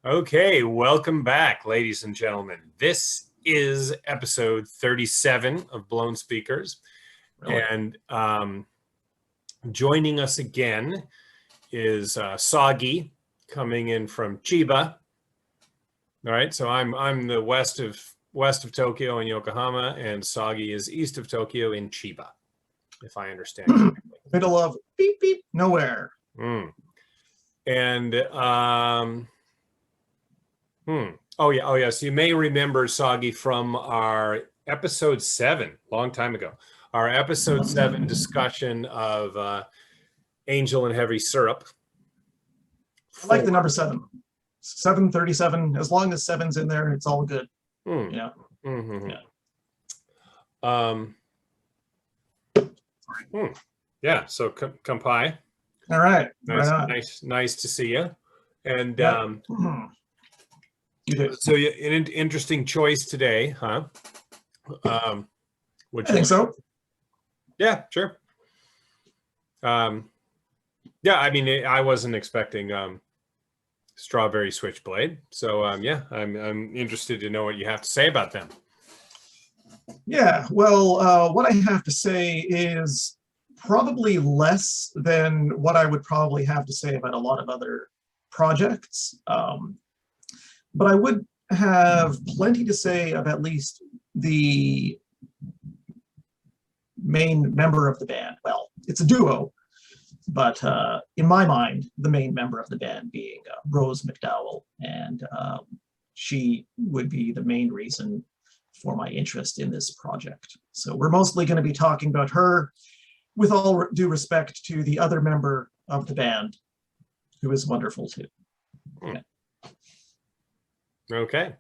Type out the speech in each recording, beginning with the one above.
Okay, welcome back, ladies and gentlemen. This is episode 37 of Blown Speakers. Really? And joining us again is Soggy, coming in from Chiba. All right, so I'm the west of Tokyo in Yokohama, and Soggy is east of Tokyo in Chiba, if I understand correctly. Middle of beep beep nowhere. And oh yeah. So you may remember Soggy from our episode 7, long time ago. Our episode 7 discussion of Angel and Heavy Syrup. I like the number 7. 737. As long as 7's in there, it's all good. Yeah. Yeah. So Kampai. All right. Nice to see you. And you did. So an interesting choice today, huh? I think so. Yeah, sure. Yeah, I mean, I wasn't expecting Strawberry Switchblade, so yeah, I'm interested to know what you have to say about them. Yeah, well, what I have to say is probably less than what I would probably have to say about a lot of other projects. But I would have plenty to say of at least the main member of the band. Well, it's a duo, but in my mind, the main member of the band being Rose McDowall, and she would be the main reason for my interest in this project. So we're mostly going to be talking about her, with all due respect to the other member of the band, who is wonderful too. Yeah. Okay.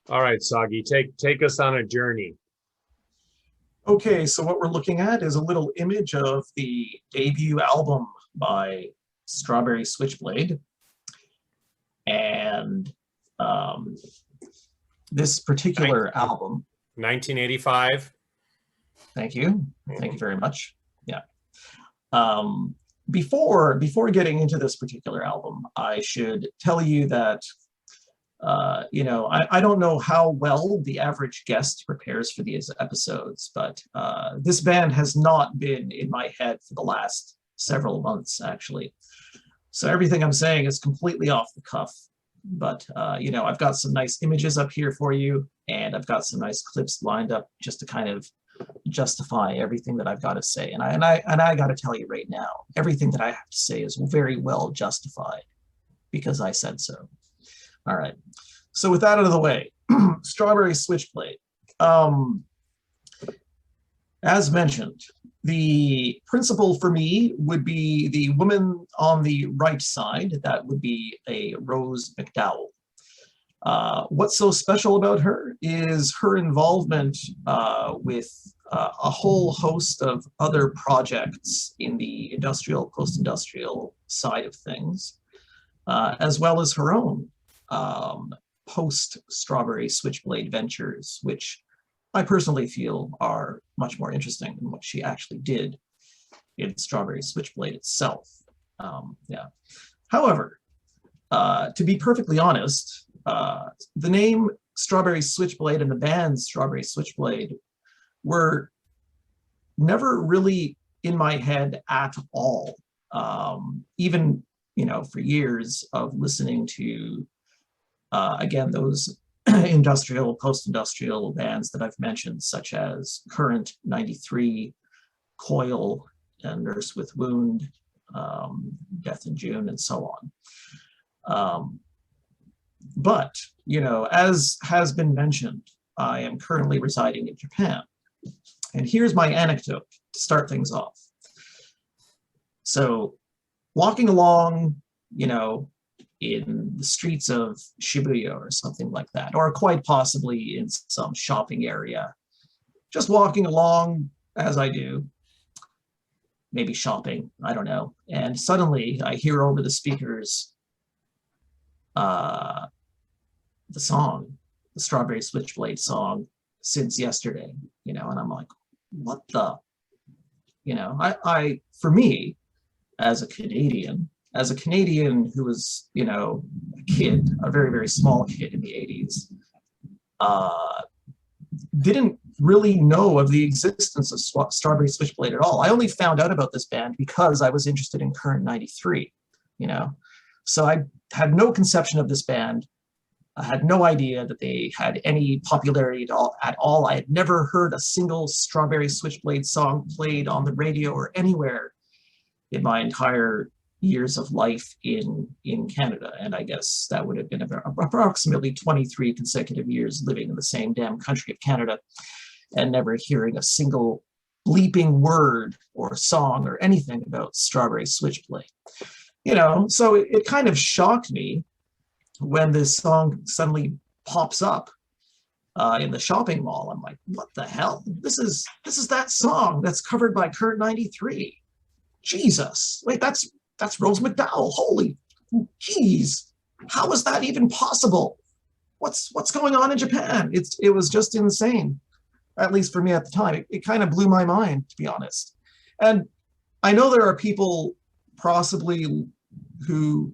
All right, Soggy, take us on a journey. Okay, so what we're looking at is a little image of the debut album by Strawberry Switchblade. And this particular album. 1985. Thank you. Thank you very much. Yeah. Before getting into this particular album, I should tell you that I don't know how well the average guest prepares for these episodes, but this band has not been in my head for the last several months, actually. So everything I'm saying is completely off the cuff. But I've got some nice images up here for you, and I've got some nice clips lined up just to kind of justify everything that I've got to say. And I got to tell you right now, everything that I have to say is very well justified because I said so. All right. So with that out of the way, Strawberry Switchblade. As mentioned, the principal for me would be the woman on the right side. That would be a Rose McDowall. What's so special about her is her involvement with a whole host of other projects in the industrial, post-industrial side of things, as well as her own post-Strawberry Switchblade ventures, which I personally feel are much more interesting than what she actually did in Strawberry Switchblade itself. Yeah. However, to be perfectly honest, the name Strawberry Switchblade and the band Strawberry Switchblade were never really in my head at all. Even, for years of listening to, again, those industrial, post-industrial bands that I've mentioned, such as Current 93, Coil, and Nurse with Wound, Death in June, and so on. But, as has been mentioned, I am currently residing in Japan. And here's my anecdote to start things off. So, walking along, in the streets of Shibuya or something like that, or quite possibly in some shopping area. Just walking along, as I do, maybe shopping, I don't know. And suddenly I hear over the speakers the song, the Strawberry Switchblade song, Since Yesterday, and I'm like, what the? For me, as a Canadian. As a Canadian who was, you know, a kid, a very, very small kid in the 80s, didn't really know of the existence of Strawberry Switchblade at all. I only found out about this band because I was interested in Current 93, you know. So I had no conception of this band. I had no idea that they had any popularity at all. I had never heard a single Strawberry Switchblade song played on the radio or anywhere in my entire years of life in Canada. And I guess that would have been approximately 23 consecutive years living in the same damn country of Canada and never hearing a single bleeping word or song or anything about Strawberry Switchblade. You know, so it kind of shocked me when this song suddenly pops up in the shopping mall. I'm like, what the hell? This is that song that's covered by Current 93. Jesus, wait, that's Rose McDowall. Holy jeez, how is that even possible? What's going on in Japan? It was just insane, at least for me at the time. It kind of blew my mind, to be honest. And I know there are people possibly who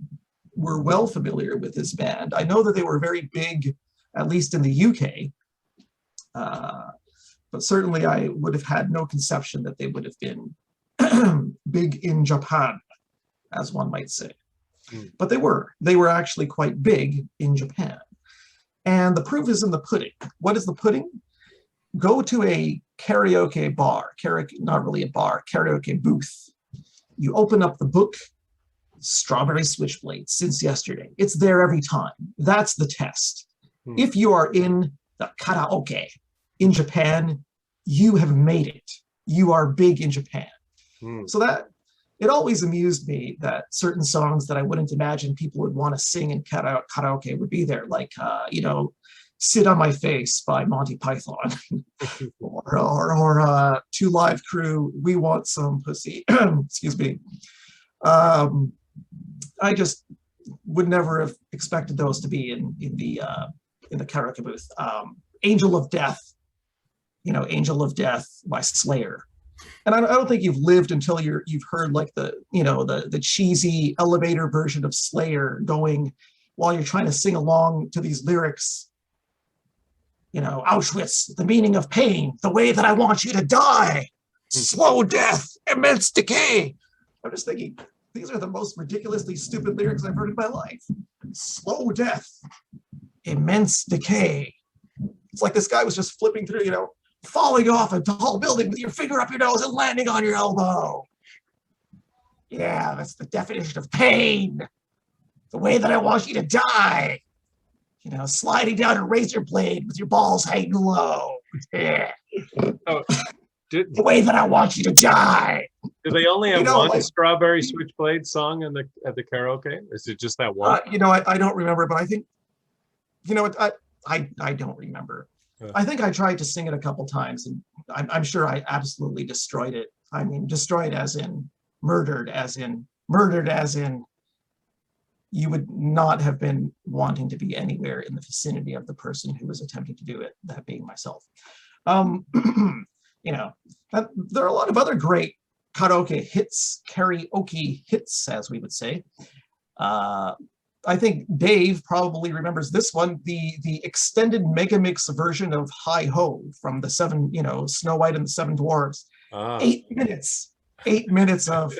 were well familiar with this band. I know that they were very big, at least in the UK. But certainly I would have had no conception that they would have been big in Japan, as one might say. But they were actually quite big in Japan. And the proof is in the pudding. What is the pudding? Go to a karaoke bar, not really a bar, karaoke booth. You open up the book, Strawberry Switchblade, since yesterday. It's there every time. That's the test. If you are in the karaoke in Japan, you have made it. You are big in Japan. So that, it always amused me that certain songs that I wouldn't imagine people would want to sing in karaoke would be there, like, you know, Sit on My Face by Monty Python, or Two Live Crew, We Want Some Pussy, excuse me. I just would never have expected those to be in the karaoke booth. Angel of Death, you know, Angel of Death by Slayer. And I don't think you've lived until you've heard like the cheesy elevator version of Slayer going while you're trying to sing along to these lyrics. You know, Auschwitz, the meaning of pain, the way that I want you to die, slow death, immense decay. I'm just thinking, these are the most ridiculously stupid lyrics I've heard in my life. Slow death, immense decay. It's like this guy was just flipping through, you know, falling off a tall building with your finger up your nose and landing on your elbow. Yeah, that's the definition of pain. The way that I want you to die. You know, sliding down a razor blade with your balls hanging low. Yeah. Oh, the way that I want you to die. Do they only have one like, Strawberry Switchblade song at the karaoke? Is it just that one? You know, I don't remember, but I think, you know, I don't remember. I think I tried to sing it a couple times, and I'm sure I absolutely destroyed it. I mean, destroyed as in murdered, as in you would not have been wanting to be anywhere in the vicinity of the person who was attempting to do it, that being myself. You know, there are a lot of other great karaoke hits, as we would say. I think Dave probably remembers this one, the extended megamix version of Hi Ho from the Snow White and the Seven Dwarfs. 8 minutes of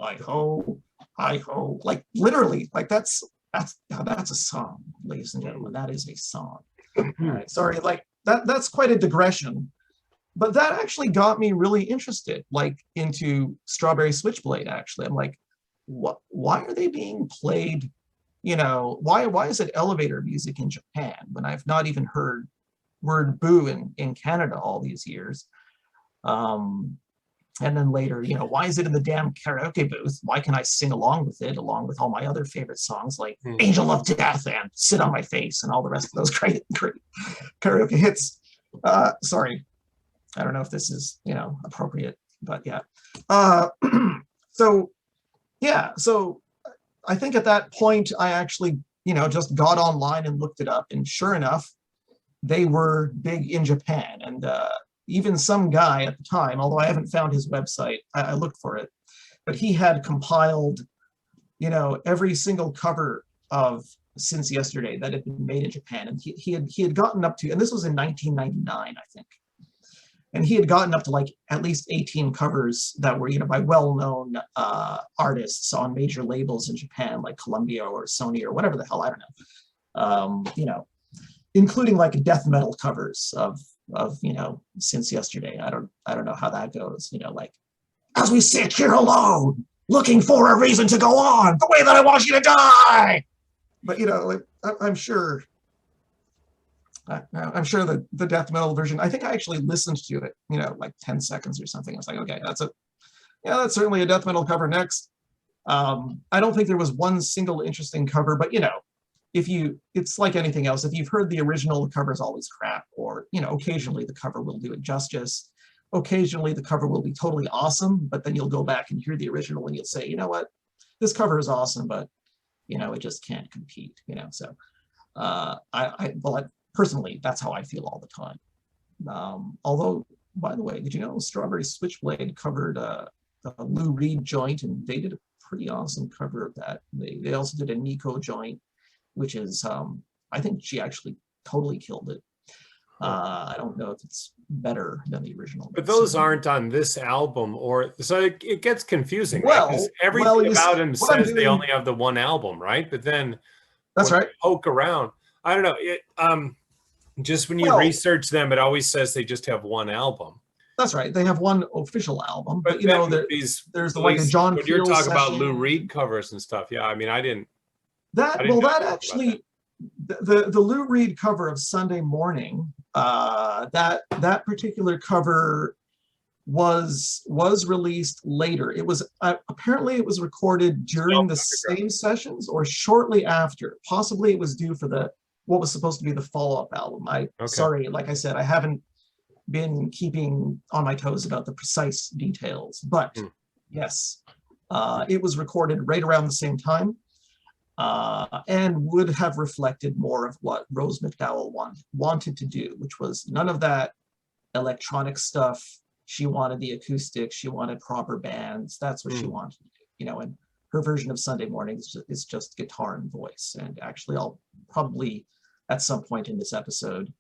Hi Ho, Hi Ho, like literally, like that's a song, ladies and gentlemen. That is a song. All right, sorry, like that's quite a digression, but that actually got me really interested, like into Strawberry Switchblade. Actually, I'm like, why are they being played? You know, why is it elevator music in Japan when I've not even heard word boo in Canada all these years? And then later, you know, why is it in the damn karaoke booth? Why can I sing along with it, along with all my other favorite songs like Angel of Death and Sit on My Face and all the rest of those great karaoke hits? Sorry, I don't know if this is, you know, appropriate, but yeah. So I think at that point, I actually, you know, just got online and looked it up. And sure enough, they were big in Japan. And even some guy at the time, although I haven't found his website, I looked for it. but he had compiled, you know, every single cover of Since Yesterday that had been made in Japan, and he had gotten up to, and this was in 1999, I think, and he had gotten up to like at least 18 covers that were, you know, by well-known artists on major labels in Japan, like Columbia or Sony or whatever the hell, I don't know, you know, including like death metal covers of you know, Since Yesterday. I don't know how that goes, you know, like, as we sit here alone, looking for a reason to go on, the way that I want you to die. But, you know, like, I'm sure that the death metal version, I think I actually listened to it, you know, like 10 seconds or something. I was like, okay, that's certainly a death metal cover next. I don't think there was one single interesting cover, but, you know, it's like anything else. If you've heard the original, the cover's always crap, or, you know, occasionally the cover will do it justice. Occasionally the cover will be totally awesome, but then you'll go back and hear the original and you'll say, you know what, this cover is awesome, but, you know, it just can't compete, you know. So personally, that's how I feel all the time. Although, by the way, did you know Strawberry Switchblade covered the Lou Reed joint, and they did a pretty awesome cover of that. They also did a Nico joint, which is, I think she actually totally killed it. I don't know if it's better than the original. But those aren't on this album, or so it gets confusing. Well, right? Everything about him says they only have the one album, right? But then that's right. Poke around. I don't know. Just when you research them, it always says they just have one album. That's right. They have one official album, but you know, there's like a John. When you're talking about Lou Reed covers and stuff, yeah. I mean, I didn't. That actually. The Lou Reed cover of Sunday Morning, that particular cover was released later. It was apparently it was recorded during the same sessions or shortly after. Possibly it was due for what was supposed to be the follow-up album. Sorry, like I said, I haven't been keeping on my toes about the precise details, but yes, it was recorded right around the same time. And would have reflected more of what Rose McDowall wanted to do, which was none of that electronic stuff. She wanted the acoustic, she wanted proper bands. That's what she wanted to do, you know, and her version of Sunday Morning is just guitar and voice. And actually, I'll probably, at some point in this episode,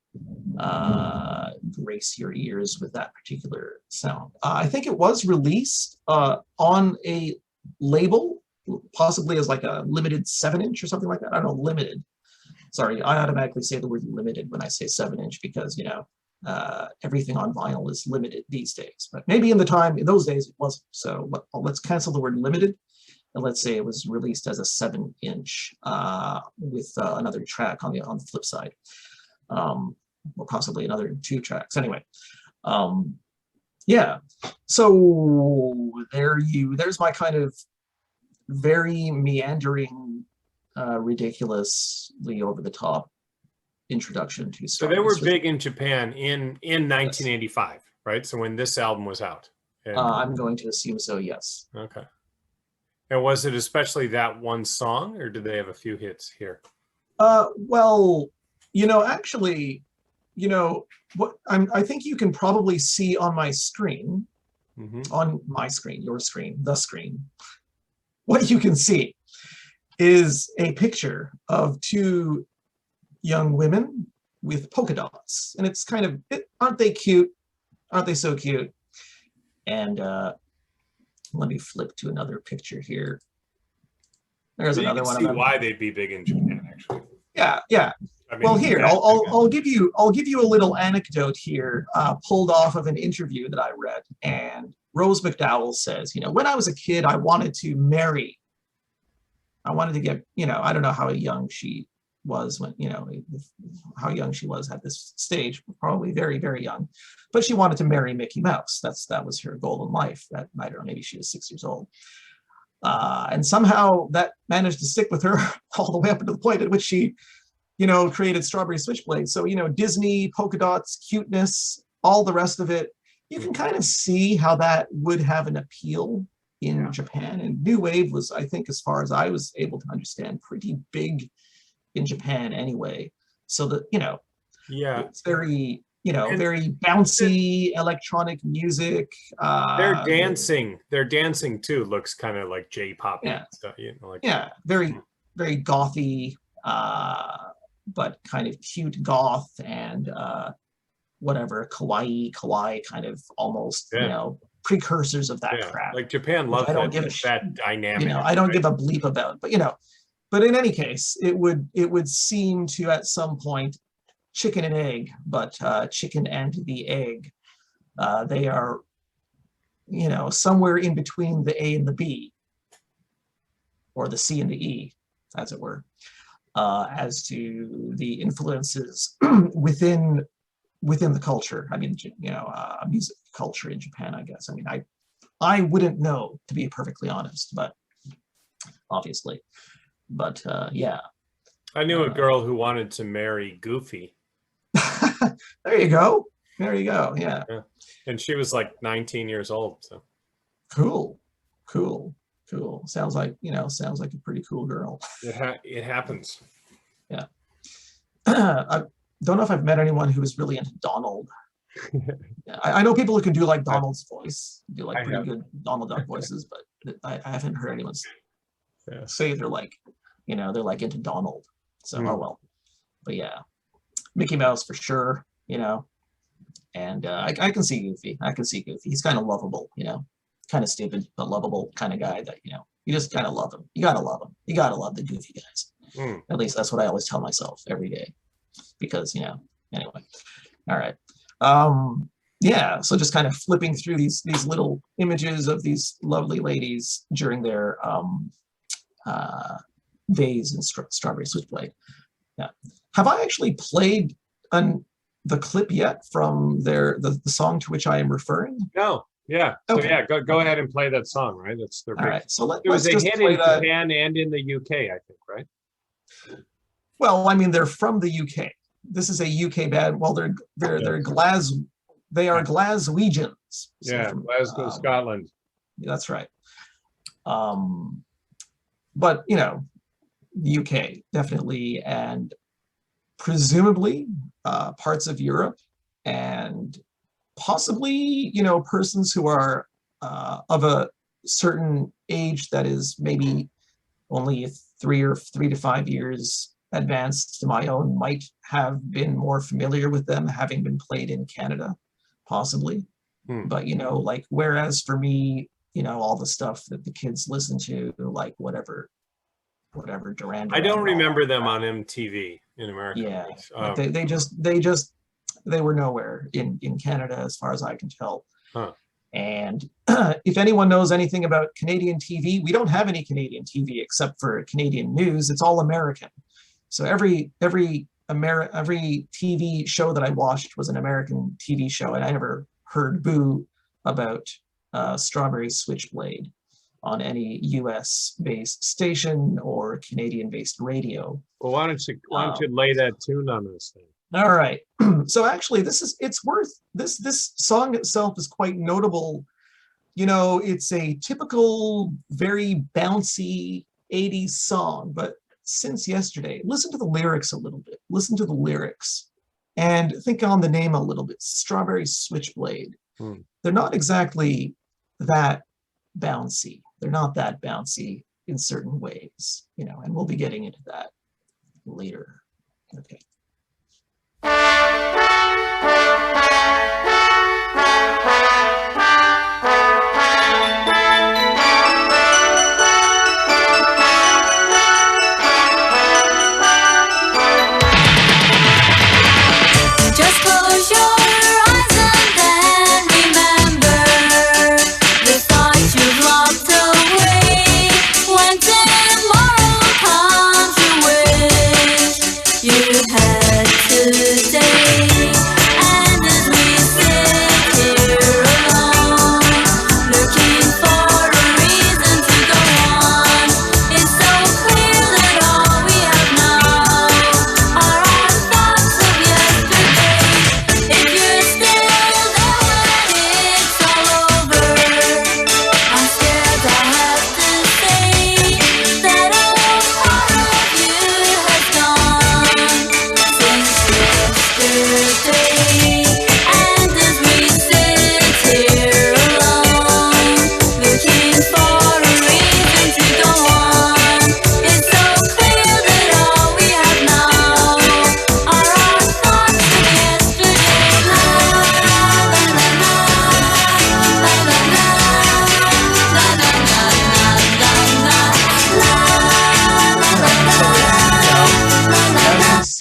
grace your ears with that particular sound. I think it was released on a label, possibly as like a limited 7-inch or something like that. I don't know, limited. Sorry, I automatically say the word limited when I say 7-inch because, you know, everything on vinyl is limited these days. But maybe in those days it wasn't. So let's cancel the word limited. And let's say it was released as a 7-inch with another track on the flip side. Or possibly another 2 tracks. Anyway, yeah. So there's my kind of very meandering, ridiculously over the top introduction to. So they were big in Japan in 1985, right? So when this album was out, I'm going to assume so. Yes. Okay. And was it especially that one song, or did they have a few hits here? Well, you know, actually, you know what? I think you can probably see on my screen, on my screen, your screen, the screen. What you can see is a picture of 2 young women with polka dots. And it's kind of, aren't they cute? Aren't they so cute? And let me flip to another picture here. There's another one of them. Why they'd be big in Japan, actually. Yeah, yeah. I mean, well, here, I'll give you a little anecdote here, pulled off of an interview that I read. And Rose McDowall says, you know, when I was a kid, I wanted to marry. I wanted to get, you know, I don't know how young she was when, you know, how young she was at this stage, probably very, very young. But she wanted to marry Mickey Mouse. That was her goal in life. That, I don't know, maybe she was 6 years old. And somehow that managed to stick with her all the way up to the point at which she, you know, created Strawberry Switchblade. So, you know, Disney, polka dots, cuteness, all the rest of it, you can kind of see how that would have an appeal in Japan. And New Wave was, I think, as far as I was able to understand, pretty big in Japan anyway. So that, you know, it's very, And very bouncy electronic music. their dancing too looks kind of like J-pop. Yeah. Stuff, like very gothy, but kind of cute goth and whatever kawaii kind of almost precursors of that crap. Like Japan loves that dynamic. I don't give a bleep about, but in any case, it would seem to at some point chicken and egg, but chicken and the egg, they are somewhere in between the A and the B, or the C and the E, as it were, as to the influences within the culture. I mean, music culture in Japan, I guess. I mean, I wouldn't know, to be perfectly honest, but obviously. But yeah. I knew a girl who wanted to marry Goofy. There you go. Yeah. And she was like 19 years old. So cool. Sounds like a pretty cool girl. It happens. Yeah. I don't know if I've met anyone who is really into Donald. Yeah, I know people who can do like Donald's voice, do like pretty good Donald Duck voices, but I haven't heard anyone say they're like into Donald. So oh well. But yeah, Mickey Mouse for sure, and I can see Goofy. He's kind of lovable, kind of stupid but lovable kind of guy that you just kind of love him. You gotta love him. You gotta love the Goofy guys. At least that's what I always tell myself every day, because anyway. All right. Yeah, so just kind of flipping through these little images of these lovely ladies during their days in Strawberry Switchblade. Yeah. Have I actually played the clip yet from the song to which I am referring? No. Yeah. So yeah, go ahead and play that song, right? That's their big. All right. So it was a hit in Japan and in the UK, I think, right? Well, I mean, they're from the UK. This is a UK band. Well, they are Glaswegians. So yeah, from, Glasgow, Scotland. That's right. But UK definitely, and presumably parts of Europe, and possibly persons who are of a certain age that is maybe only 3 to 5 years advanced to my own might have been more familiar with them, having been played in Canada, possibly. But like, whereas for me, all the stuff that the kids listen to, like whatever Duran. I don't remember them on MTV in America. Yeah, they were nowhere in Canada as far as I can tell. And if anyone knows anything about Canadian TV, we don't have any Canadian TV except for Canadian news. It's all American. So every TV show that I watched was an American TV show, and I never heard boo about Strawberry Switchblade on any U.S.-based station or Canadian-based radio. Well, why don't you lay that tune on us then? All right. So actually, this song itself is quite notable. It's a typical, very bouncy 80s song, but since yesterday, listen to the lyrics a little bit. Listen to the lyrics and think on the name a little bit. Strawberry Switchblade. They're not exactly that bouncy. They're not that bouncy in certain ways, and we'll be getting into that later. Okay. Just close your eyes and then remember the thought you've locked away. When tomorrow comes, you wish you had today. And as we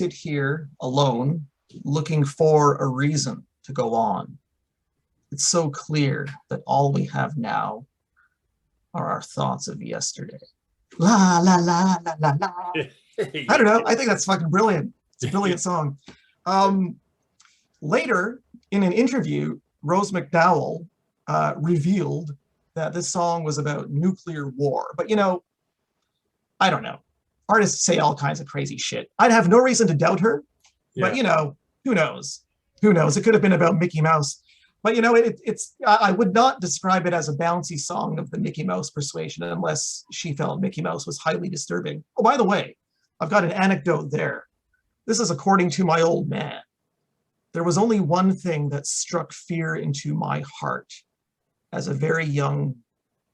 sit here alone, looking for a reason to go on. It's so clear that all we have now are our thoughts of yesterday. La, la, la, la, la, la. I don't know. I think that's fucking brilliant. It's a brilliant song. Later, in an interview, Rose McDowall revealed that this song was about nuclear war. But, you know, I don't know. Artists say all kinds of crazy shit. I'd have no reason to doubt her. Yeah. But, you know, who knows? Who knows? It could have been about Mickey Mouse. But, you know, I would not describe it as a bouncy song of the Mickey Mouse persuasion unless she felt Mickey Mouse was highly disturbing. Oh, by the way, I've got an anecdote there. This is according to my old man. There was only one thing that struck fear into my heart as a very young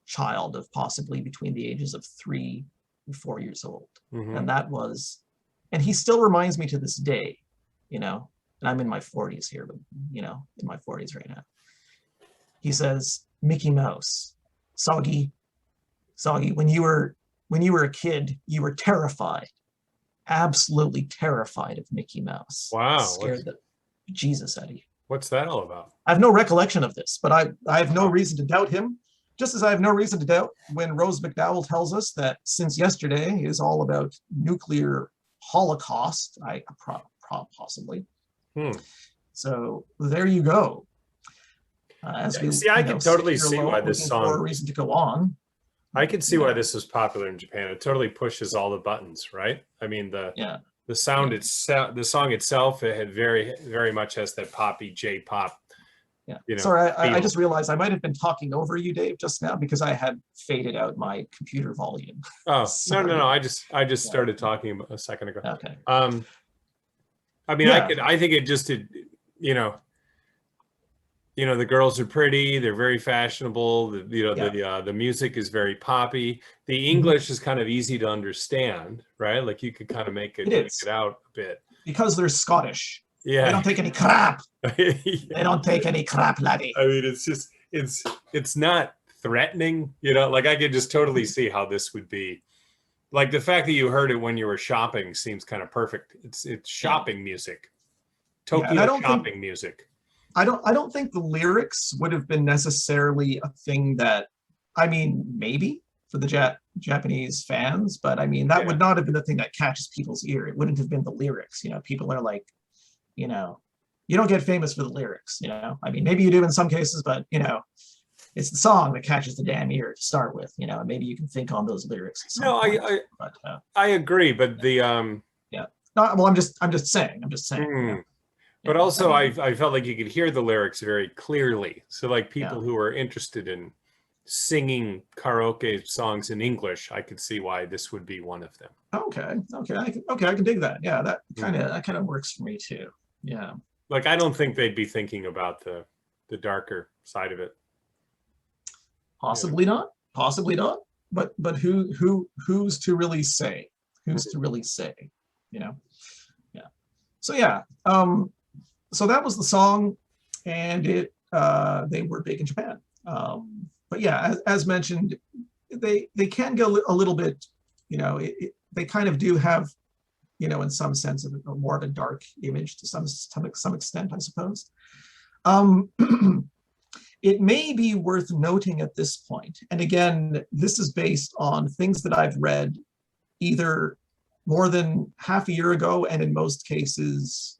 child of possibly between the ages of 3 and 4 years old. Mhm. And that was, and he still reminds me to this day, you know, and I'm in my 40s here, but, you know, in my 40s right now. He says, Mickey Mouse, Soggy, when you were a kid, you were terrified, absolutely terrified of Mickey Mouse. Wow. Scared the Jesus out of you. What's that all about? I have no recollection of this, but I have no reason to doubt him, just as I have no reason to doubt when Rose McDowall tells us that Since Yesterday is all about nuclear holocaust, possibly. So there you go. As we, See, I can totally sit here see alone why this looking song- for a reason to go on. I can see Yeah. why this was popular in Japan. It totally pushes all the buttons, right? I mean, the sound itself, the song itself, it had very much has that poppy J-pop. Yeah. You know, Sorry, I feel. just realized I might have been talking over you, Dave, just now because I had faded out my computer volume. Oh, Sorry. no. I just started talking a second ago. Okay. I mean, Yeah. I think it just did, you know, the girls are pretty, they're very fashionable, the music is very poppy. The English is kind of easy to understand, right? Like you could kind of make it out a bit. Because they're Scottish. They Yeah. don't take any crap. They don't take any crap, laddie. I mean, it's just it's not threatening, you know, like I could just totally see how this would be. Like the fact that you heard it when you were shopping seems kind of perfect. It's shopping music. and Tokyo I don't shopping music. I don't think the lyrics would have been necessarily a thing that, I mean, maybe for the Japanese fans, but I mean, that would not have been the thing that catches people's ear. It wouldn't have been the lyrics. You know, people are like, you know, you don't get famous for the lyrics, you know. I mean, maybe you do in some cases, but, you know, it's the song that catches the damn ear to start with, you know, and maybe you can think on those lyrics. At some No, point, I agree, but the no, well, I'm just saying. You know. But Yeah, also, I mean, I felt like you could hear the lyrics very clearly. So, like people who are interested in singing karaoke songs in English, I could see why this would be one of them. okay, I can dig that. Yeah, that kind of works for me too. Yeah. Like, I don't think they'd be thinking about the darker side of it. Possibly not. But who's to really say? Who's to really say? You know? Yeah. So yeah. So that was the song, and they were big in Japan. But yeah, as mentioned, they can go a little bit, you know, they kind of do have, you know, in some sense, more of a dark image to some extent, I suppose. It may be worth noting at this point, and again, this is based on things that I've read either more than half a year ago, and in most cases,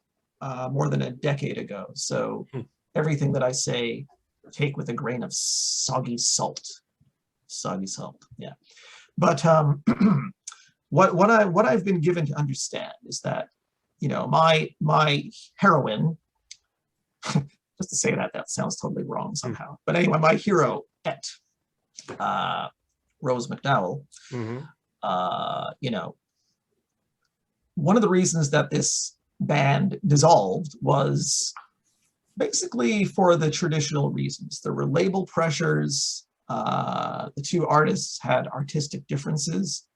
more than a decade ago. So everything that I say, take with a grain of soggy salt. Soggy salt, yeah. But what I've been given to understand is that, you know, my heroine, just to say that sounds totally wrong somehow. But anyway, my hero, Rose McDowall, you know, one of the reasons that this band dissolved was basically for the traditional reasons. There were label pressures, the two artists had artistic differences,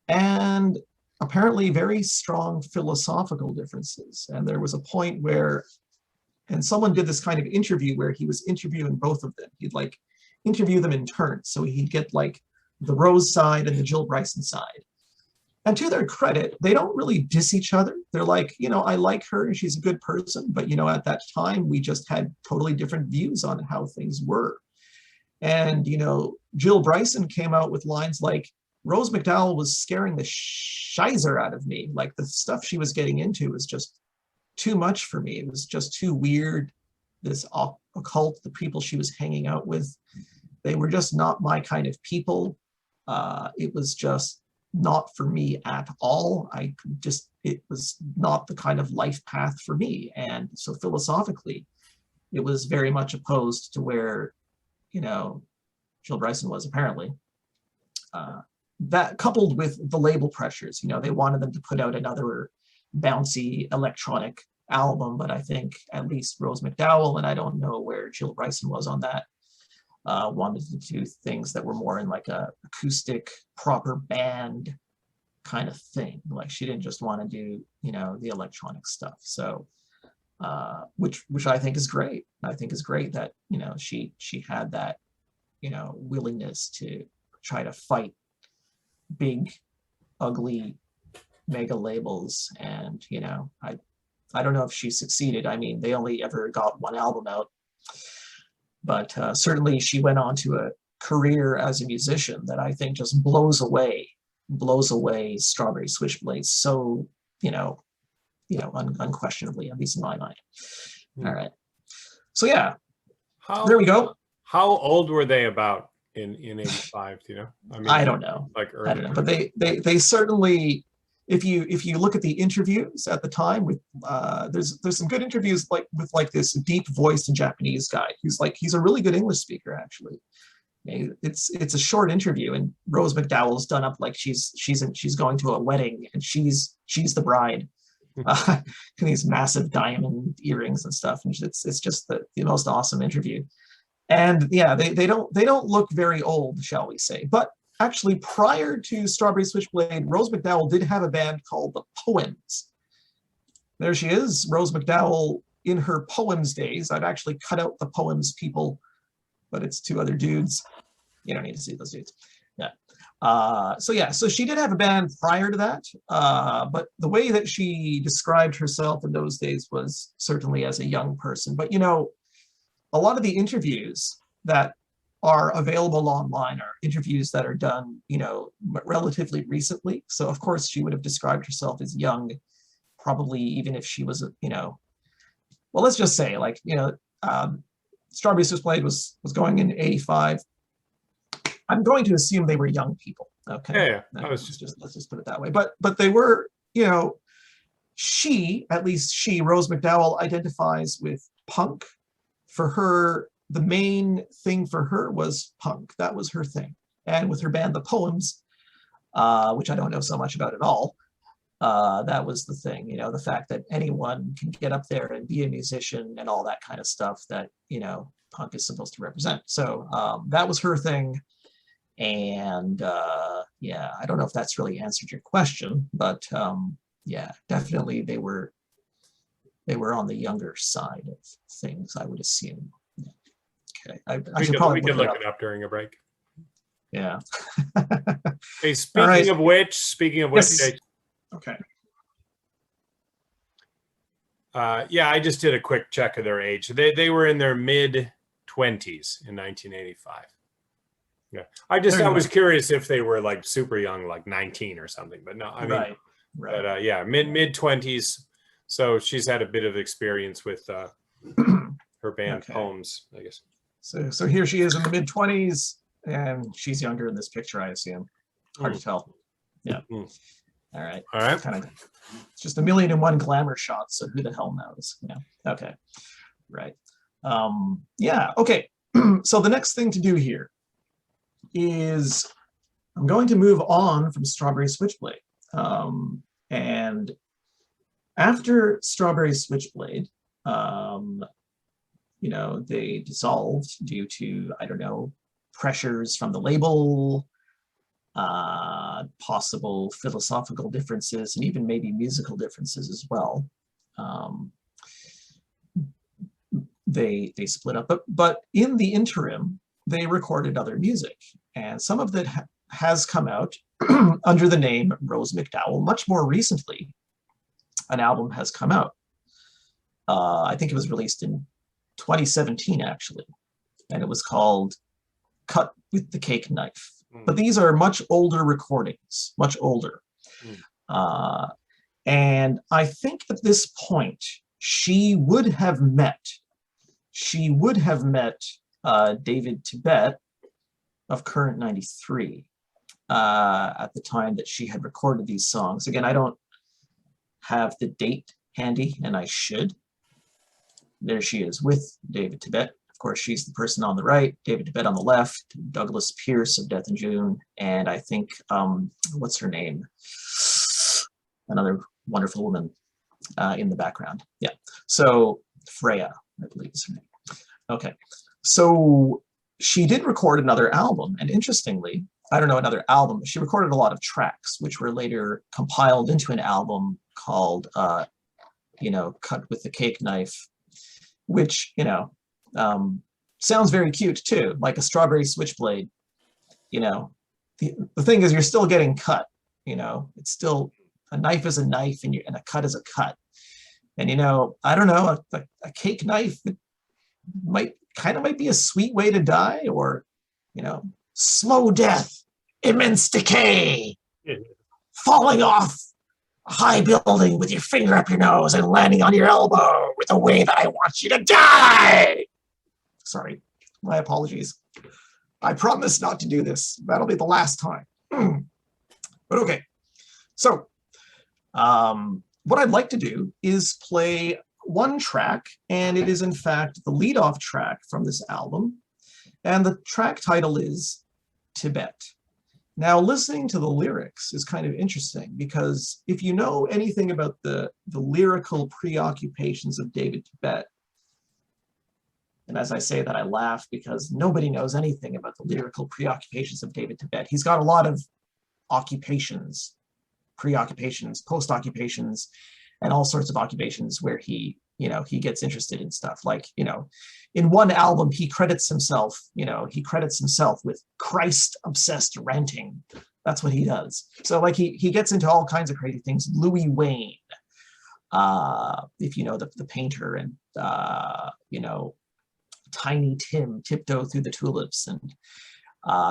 and apparently very strong philosophical differences. And there was a point where, and someone did this kind of interview where he was interviewing both of them. He'd like interview them in turns. So he'd get like the Rose side and the Jill Bryson side. And to their credit, they don't really diss each other. They're like, you know, I like her and she's a good person, but you know, at that time we just had totally different views on how things were. And you know, Jill Bryson came out with lines like, Rose McDowall was scaring the shizer out of me. Like the stuff she was getting into was just too much for me. It was just too weird. This occult, the people she was hanging out with, they were just not my kind of people. It was just not for me at all. It was not the kind of life path for me. And so philosophically, it was very much opposed to where, you know, Jill Bryson was apparently. That coupled with the label pressures, you know, they wanted them to put out another bouncy electronic album, but I think at least Rose McDowall, and I don't know where Jill Bryson was on that, wanted to do things that were more in like a acoustic, proper band kind of thing. Like she didn't just want to do, you know, the electronic stuff. So, which I think is great. I think is great that, you know, she had that, you know, willingness to try to fight big, ugly mega labels. And, you know, I don't know if she succeeded. I mean, they only ever got one album out. But certainly she went on to a career as a musician that I think just blows away Strawberry Switchblade so, unquestionably, at least in my mind. All right. So yeah, there we go. How old were they about in 85, do you know? I mean, I don't know. Like early. I don't know. But they certainly, if you look at the interviews at the time with there's some good interviews with this deep voiced Japanese guy he's a really good English speaker actually. It's a short interview and Rose McDowall's done up like she's going to a wedding and she's the bride. These massive diamond earrings and stuff, and it's just the most awesome interview. And yeah, they don't look very old, shall we say. But actually, prior to Strawberry Switchblade, Rose McDowall did have a band called the Poems. There she is, Rose McDowall in her Poems days. I've actually cut out the Poems people, but it's two other dudes. You don't need to see those dudes. Yeah. So she did have a band prior to that, but the way that she described herself in those days was certainly as a young person. But a lot of the interviews that are available online are interviews that are done, relatively recently. So of course she would have described herself as young, probably even if she was, well, let's just say Strawberry Switchblade was going in 85. I'm going to assume they were young people. Okay. Yeah. Let's just put it that way. But they were, Rose McDowall identifies with punk. For her, the main thing for her was punk. That was her thing. And with her band, The Poems, which I don't know so much about at all, that was the thing, the fact that anyone can get up there and be a musician and all that kind of stuff that, punk is supposed to represent. So that was her thing. And yeah, I don't know if that's really answered your question, but yeah, definitely they were on the younger side of things, I would assume. Okay, I should probably look it up during a break. Yeah. Hey, speaking of which, yes. Okay. Yeah, I just did a quick check of their age. They were in their mid-20s in 1985. Yeah, I was curious if they were like super young, like 19 or something, but no, I mean, right. But yeah, mid-20s. So she's had a bit of experience with her band Poems, I guess. So here she is in the mid-20s, and she's younger in this picture, I assume. Hard to tell. Yeah. All right. Kind of. It's just 1,000,001 glamour shots, so who the hell knows? Yeah. Okay. Right. Yeah. Okay. So the next thing to do here is I'm going to move on from Strawberry Switchblade. And after Strawberry Switchblade, they dissolved due to, I don't know, pressures from the label, possible philosophical differences, and even maybe musical differences as well. They split up, but in the interim, they recorded other music, and some of that has come out. under the name Rose McDowall. Much more recently, an album has come out. I think it was released in 2017, actually, and it was called Cut with the Cake Knife. But these are much older recordings, much older. And I think at this point, she would have met David Tibet of Current 93 at the time that she had recorded these songs. Again, I don't have the date handy, and I should. There she is with David Tibet. Of course, she's the person on the right, David Tibet on the left, Douglas Pierce of Death in June, and I think, what's her name? Another wonderful woman in the background. Yeah, so Freya, I believe is her name. Okay, so she did record another album, and interestingly, I don't know another album, but she recorded a lot of tracks, which were later compiled into an album called, Cut with the Cake Knife, which, sounds very cute too, like a strawberry switchblade. The thing is, you're still getting cut. It's still, a knife is a knife, and a cut is a cut. And I don't know, a cake knife might be a sweet way to die, or slow death, immense decay, falling off a high building with your finger up your nose and landing on your elbow with a way that I want you to die. Sorry, my apologies. I promise not to do this. That'll be the last time. But okay, so what I'd like to do is play one track, and it is in fact the lead-off track from this album, and the track title is Tibet. Now, listening to the lyrics is kind of interesting, because if you know anything about the lyrical preoccupations of David Tibet, and as I say that, I laugh because nobody knows anything about the lyrical preoccupations of David Tibet. He's got a lot of occupations, preoccupations, post-occupations, and all sorts of occupations where he gets interested in stuff. Like, in one album, he credits himself with Christ-obsessed ranting. That's what he does. So like he gets into all kinds of crazy things. Louis Wayne, if you know the painter, and Tiny Tim, Tiptoe Through the Tulips, and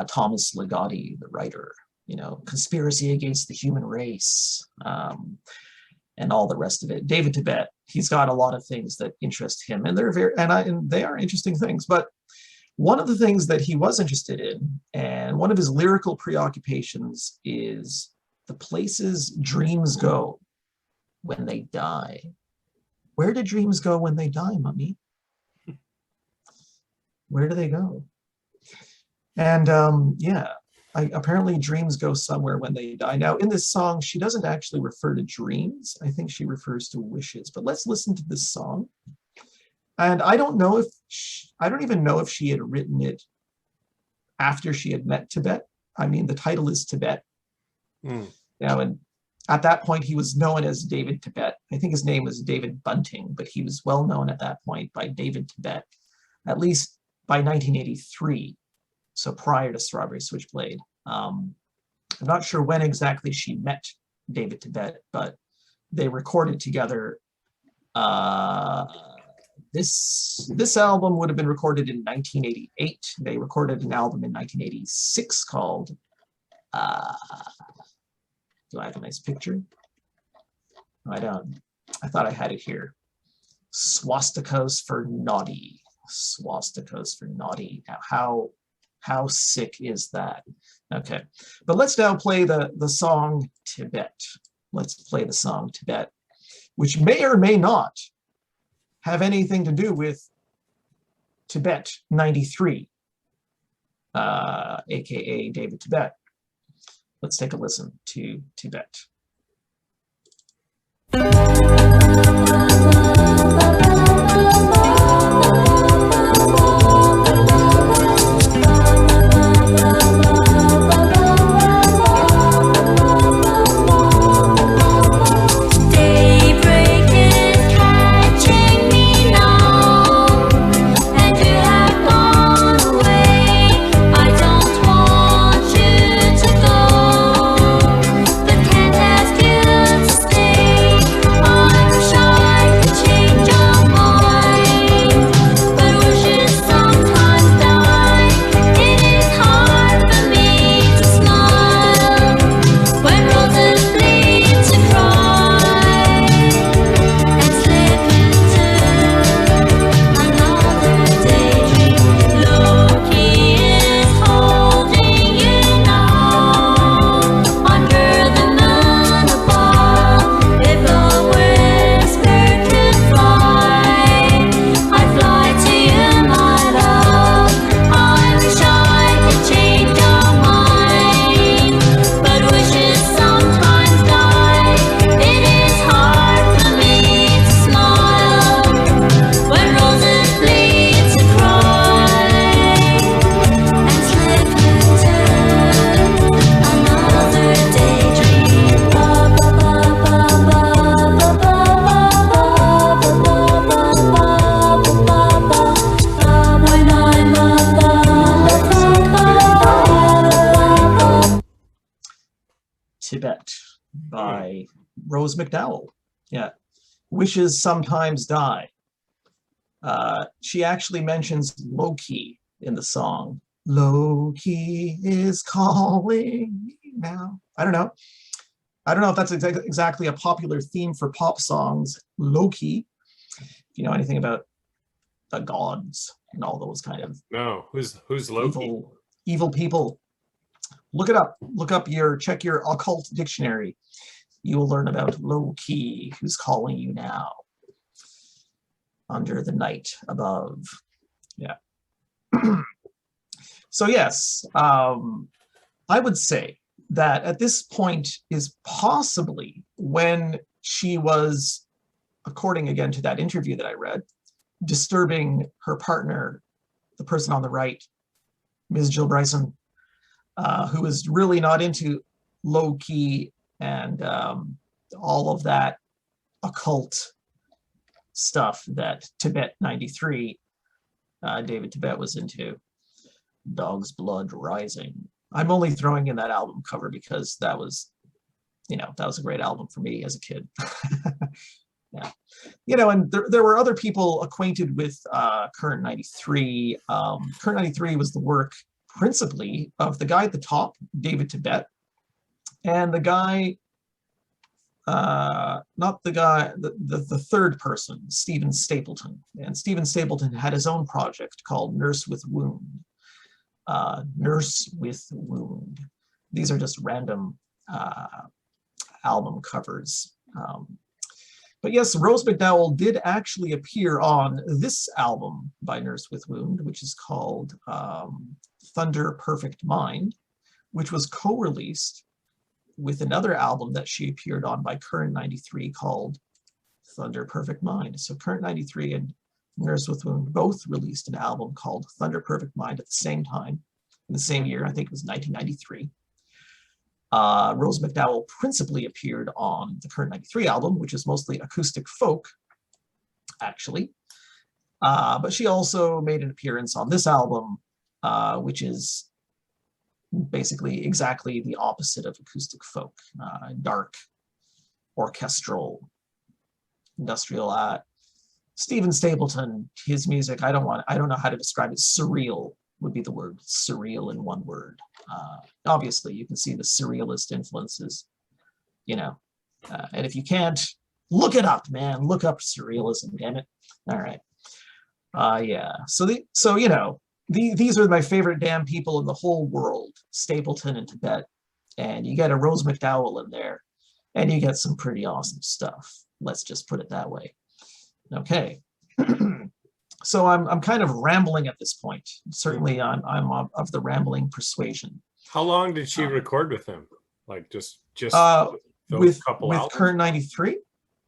Thomas Ligotti, the writer, Conspiracy Against the Human Race, and all the rest of it. David Tibet, he's got a lot of things that interest him, and they are interesting things. But one of the things that he was interested in, and one of his lyrical preoccupations, is the places dreams go when they die. Where do dreams go when they die, Mummy? Where do they go? And apparently dreams go somewhere when they die. Now, in this song, she doesn't actually refer to dreams. I think she refers to wishes. But let's listen to this song. And I don't even know if she had written it after she had met Tibet. I mean, the title is Tibet. And at that point, he was known as David Tibet. I think his name was David Bunting, but he was well known at that point by David Tibet, at least by 1983. So prior to Strawberry Switchblade. I'm not sure when exactly she met David Tibet, but they recorded together. This album would have been recorded in 1988. They recorded an album in 1986 called, do I have a nice picture? No, I don't. I thought I had it here. Swastikas for Naughty. Swastikas for Naughty. Now, how sick is that? Okay, but let's now play the song Tibet. Let's play the song Tibet, which may or may not have anything to do with Tibet 93, aka David Tibet. Let's take a listen to Tibet. I don't want you to go. by Rose McDowall. Yeah. Wishes sometimes die. She actually mentions Loki in the song. Loki is calling me now. I don't know. I don't know if that's exactly a popular theme for pop songs, Loki. If you know anything about the gods and all those kind of No, who's Loki? evil people. Look it up. Check your occult dictionary. You will learn about Loki, who's calling you now. Under the night above. Yeah. So yes, I would say that at this point is possibly when she was, according again to that interview that I read, disturbing her partner, the person on the right, Ms. Jill Bryson, who was really not into low-key and all of that occult stuff that Tibet 93, David Tibet was into. Dog's Blood Rising. I'm only throwing in that album cover because that was, that was a great album for me as a kid. Yeah. And there were other people acquainted with Current 93. Current 93 was the work principally of the guy at the top, David Tibet, and the guy, not the guy, the third person, Stephen Stapleton. And Stephen Stapleton had his own project called Nurse with Wound. Nurse with Wound. These are just random album covers. But yes, Rose McDowall did actually appear on this album by Nurse with Wound, which is called Thunder Perfect Mind, which was co-released with another album that she appeared on by Current 93 called Thunder Perfect Mind. So Current 93 and Nurse with Wound both released an album called Thunder Perfect Mind at the same time, in the same year. I think it was 1993. Rose McDowall principally appeared on the Current 93 album, which is mostly acoustic folk, actually. But she also made an appearance on this album, which is basically exactly the opposite of acoustic folk. Dark, orchestral, industrial. Stephen Stapleton, his music, I don't know how to describe it. Surreal would be the word. Surreal in one word. Obviously, you can see the surrealist influences, and if you can't, look it up, man. Look up surrealism, damn it. All right. Yeah. These are my favorite damn people in the whole world, Stapleton and Tibet. And you get a Rose McDowall in there, and you get some pretty awesome stuff. Let's just put it that way. Okay. So I'm kind of rambling at this point. Certainly, I'm of the rambling persuasion. How long did she record with him? Like just with couple albums? Current 93?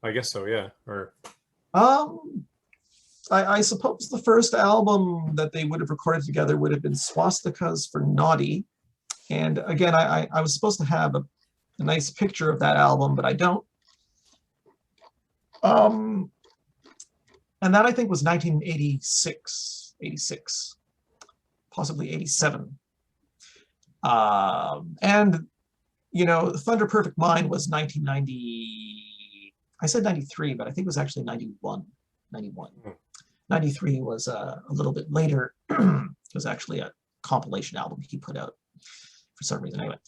I guess so, yeah. Or I suppose the first album that they would have recorded together would have been Swastikas for Naughty. And again, I was supposed to have a nice picture of that album, but I don't. And that, I think, was 1986, 86, possibly 87. And, Thunder Perfect Mind was 1990. I said 93, but I think it was actually 91. 93 was a little bit later. It was actually a compilation album he put out for some reason. Anyway,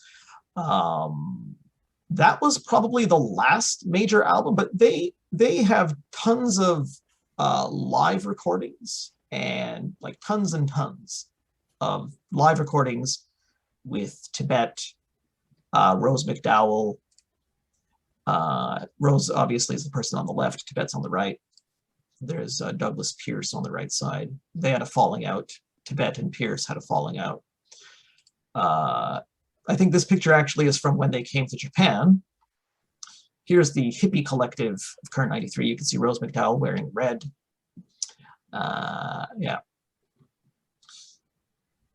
that was probably the last major album, but they have tons of live recordings, and like tons and tons of live recordings with Tibet, Rose McDowall. Rose obviously is the person on the left, Tibet's on the right. There's Douglas Pierce on the right side. They had a falling out. Tibet and Pierce had a falling out. I think this picture actually is from when they came to Japan. Here's the hippie collective of Current 93. You can see Rose McDowall wearing red. Yeah.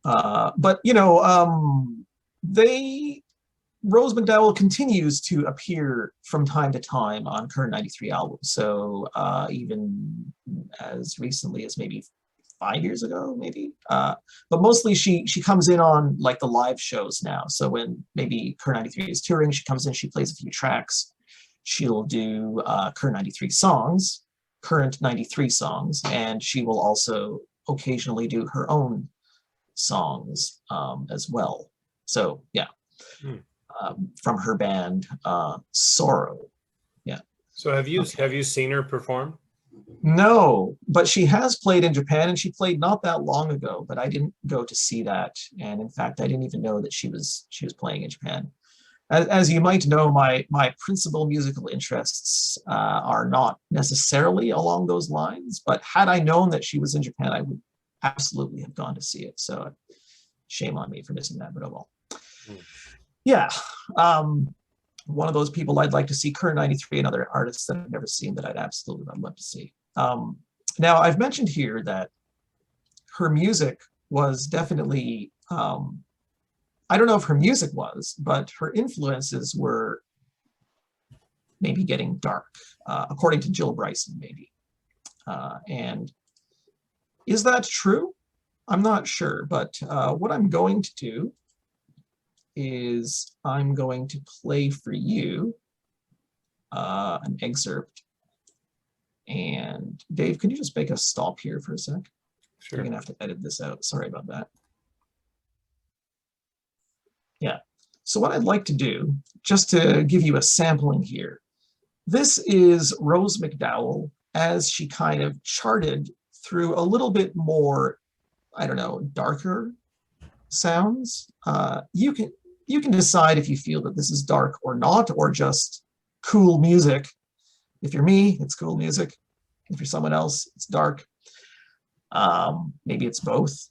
But, Rose McDowall continues to appear from time to time on Current 93 albums. So even as recently as maybe 5 years ago, maybe. But mostly she comes in on like the live shows now. So when maybe Current 93 is touring, she comes in, she plays a few tracks. She'll do Current 93 songs, and she will also occasionally do her own songs as well. So yeah, from her band Sorrow. Yeah. So have you seen her perform? No, but she has played in Japan, and she played not that long ago, but I didn't go to see that. And in fact, I didn't even know that she was playing in Japan. As you might know, my principal musical interests are not necessarily along those lines, but had I known that she was in Japan, I would absolutely have gone to see it. So shame on me for missing that, but oh well. Yeah. One of those people I'd like to see, Current 93, and other artists that I've never seen that I'd absolutely love to see. Now, I've mentioned here that her music was definitely, I don't know if her music was, but her influences were maybe getting dark, according to Jill Bryson, maybe. And is that true? I'm not sure, but what I'm going to do is I'm going to play for you an excerpt. And Dave, can you just make a stop here for a sec? Sure. You're gonna have to edit this out. Sorry about that. Yeah. So what I'd like to do, just to give you a sampling here, this is Rose McDowall as she kind of charted through a little bit more, I don't know, darker sounds. You can decide if you feel that this is dark or not, or just cool music. If you're me, it's cool music. If you're someone else, it's dark. Maybe it's both,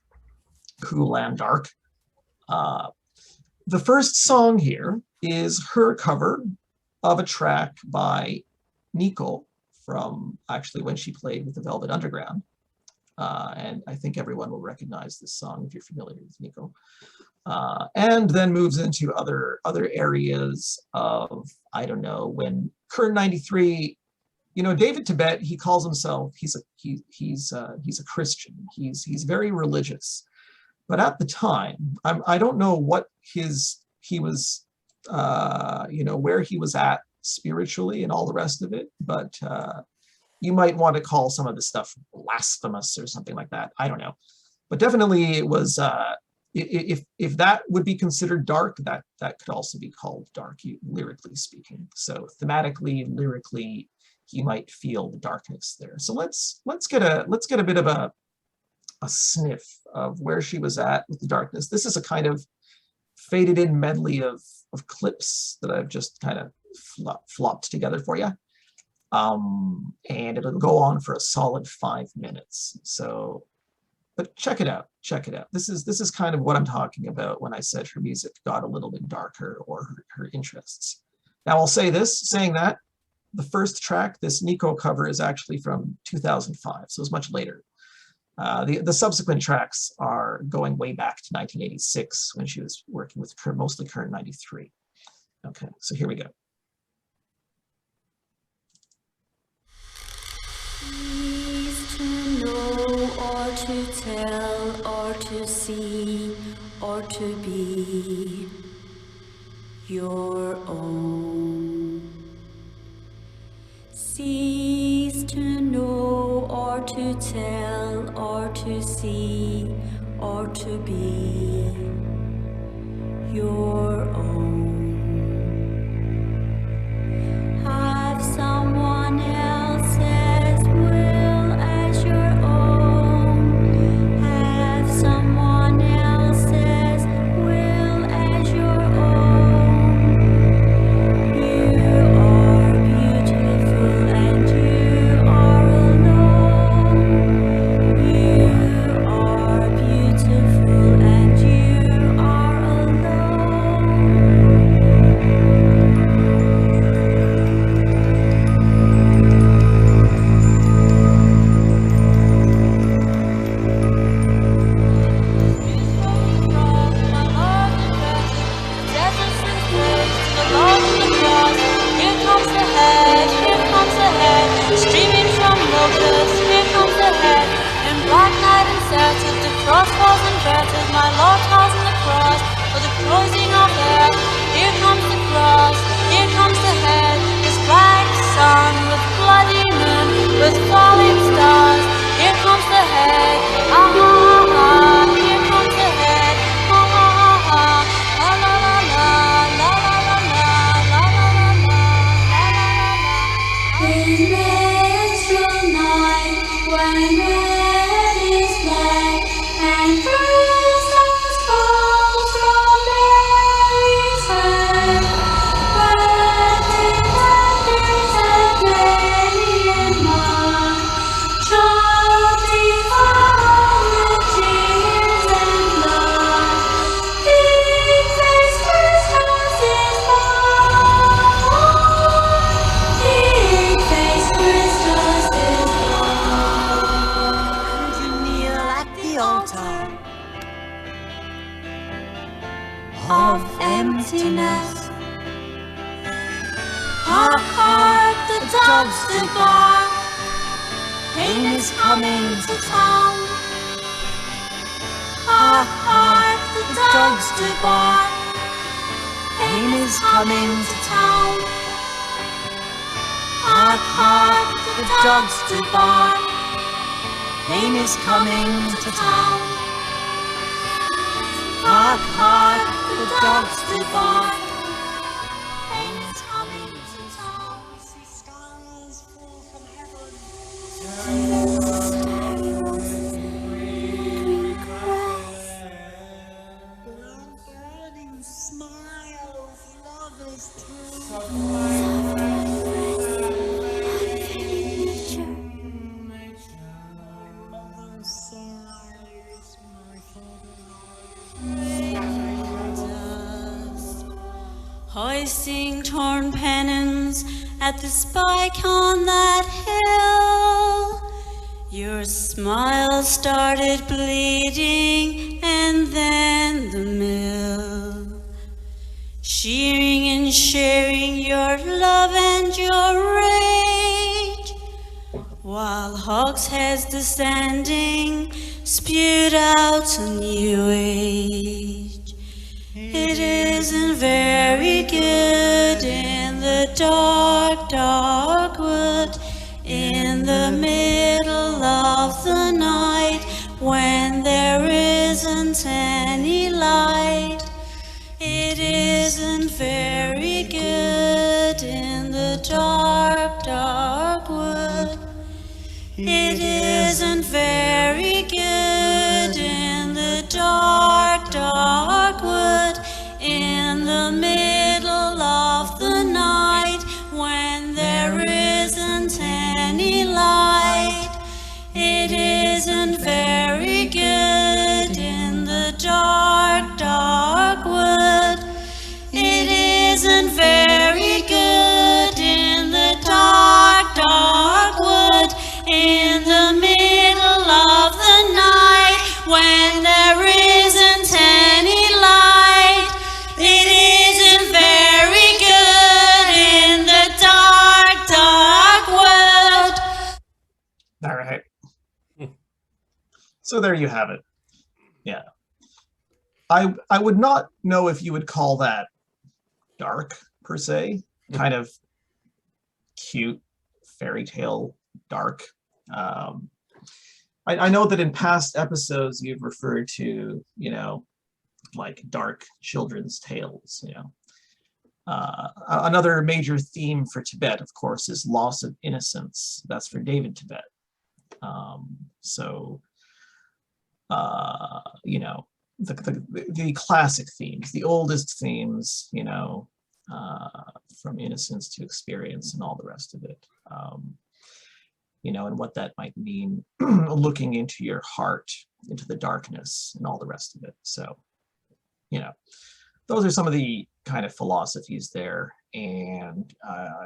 cool and dark. The first song here is her cover of a track by Nico from actually when she played with the Velvet Underground. And I think everyone will recognize this song if you're familiar with Nico. And then moves into other areas of, I don't know, when Current 93, you know, David Tibet, he calls himself, he's a Christian. He's very religious. But at the time, I don't know what he was, you know, where he was at spiritually and all the rest of it. But you might want to call some of this stuff blasphemous or something like that. I don't know. But definitely it was, if that would be considered dark, that could also be called dark, lyrically speaking. So thematically, lyrically, you might feel the darkness there. So let's get a bit of a sniff of where she was at with the darkness. This is a kind of faded in medley of clips that I've just kind of flopped together for you. And it'll go on for a solid 5 minutes. So, but check it out. This is kind of what I'm talking about when I said her music got a little bit darker, or her interests. Now I'll say this, saying that, the first track, this Nico cover, is actually from 2005, so it's much later. The subsequent tracks are going way back to 1986 when she was working with mostly Current 93. Okay, so here we go. Please to know or to tell or to see or to be your own. Cease to know or to tell or to see or to be your own. Have someone else's will as your own. Have someone else's will as your own. You are beautiful and you are alone. You are beautiful and you are alone. cross falls inverted, my Lord tells in the cross, for the closing of earth. Here comes the cross, here comes the head, this black sun with bloody moon, with falling stars. Here comes the head, ah ha ha ha, here comes the head, ha ha ha ha, la la la la, la la la la, la la la la, la la la la. In minstrel night, when red is black, and Christmas falls from Mary's head, red defenders and radiant mark, shouting from the tears and blood, Big-faced Christmas is born. Big-faced Christmas is born. And you kneel at the altar of emptiness. Hark, hark, the dogs do bark. Pain is coming to town. Hark, hark, the dogs do bark. Pain is coming to town. Hark, hark, the dogs do bark. Pain is coming to town. Hark, hark, the dogs do bark. Pain is coming to town. See stars fall from heaven. Burning smiles, lovers hoisting torn pennons at the spike on that hill. Your smile started bleeding, and then the mill. Shearing and sharing your love and your rage, while hogsheads descending spewed out a new age. It isn't very good in the dark, dark wood, in the middle of the night, when there isn't any light. It isn't very good in the dark, dark wood. It isn't very good in the dark, dark wood, in the middle of the night, when there isn't any light. It isn't very good in the dark, dark wood. It isn't very good in the dark, dark wood, in the middle of the night, when there isn't any light. It isn't very good in the dark, dark wood. All right. So there you have it. Yeah. I would not know if you would call that dark per se, kind of cute fairy tale dark. I know that in past episodes you've referred to, like dark children's tales, Another major theme for Tibet, of course, is loss of innocence. That's for David Tibet. The classic themes, the oldest themes, from innocence to experience and all the rest of it, and what that might mean, looking into your heart, into the darkness and all the rest of it. So, those are some of the kind of philosophies there. And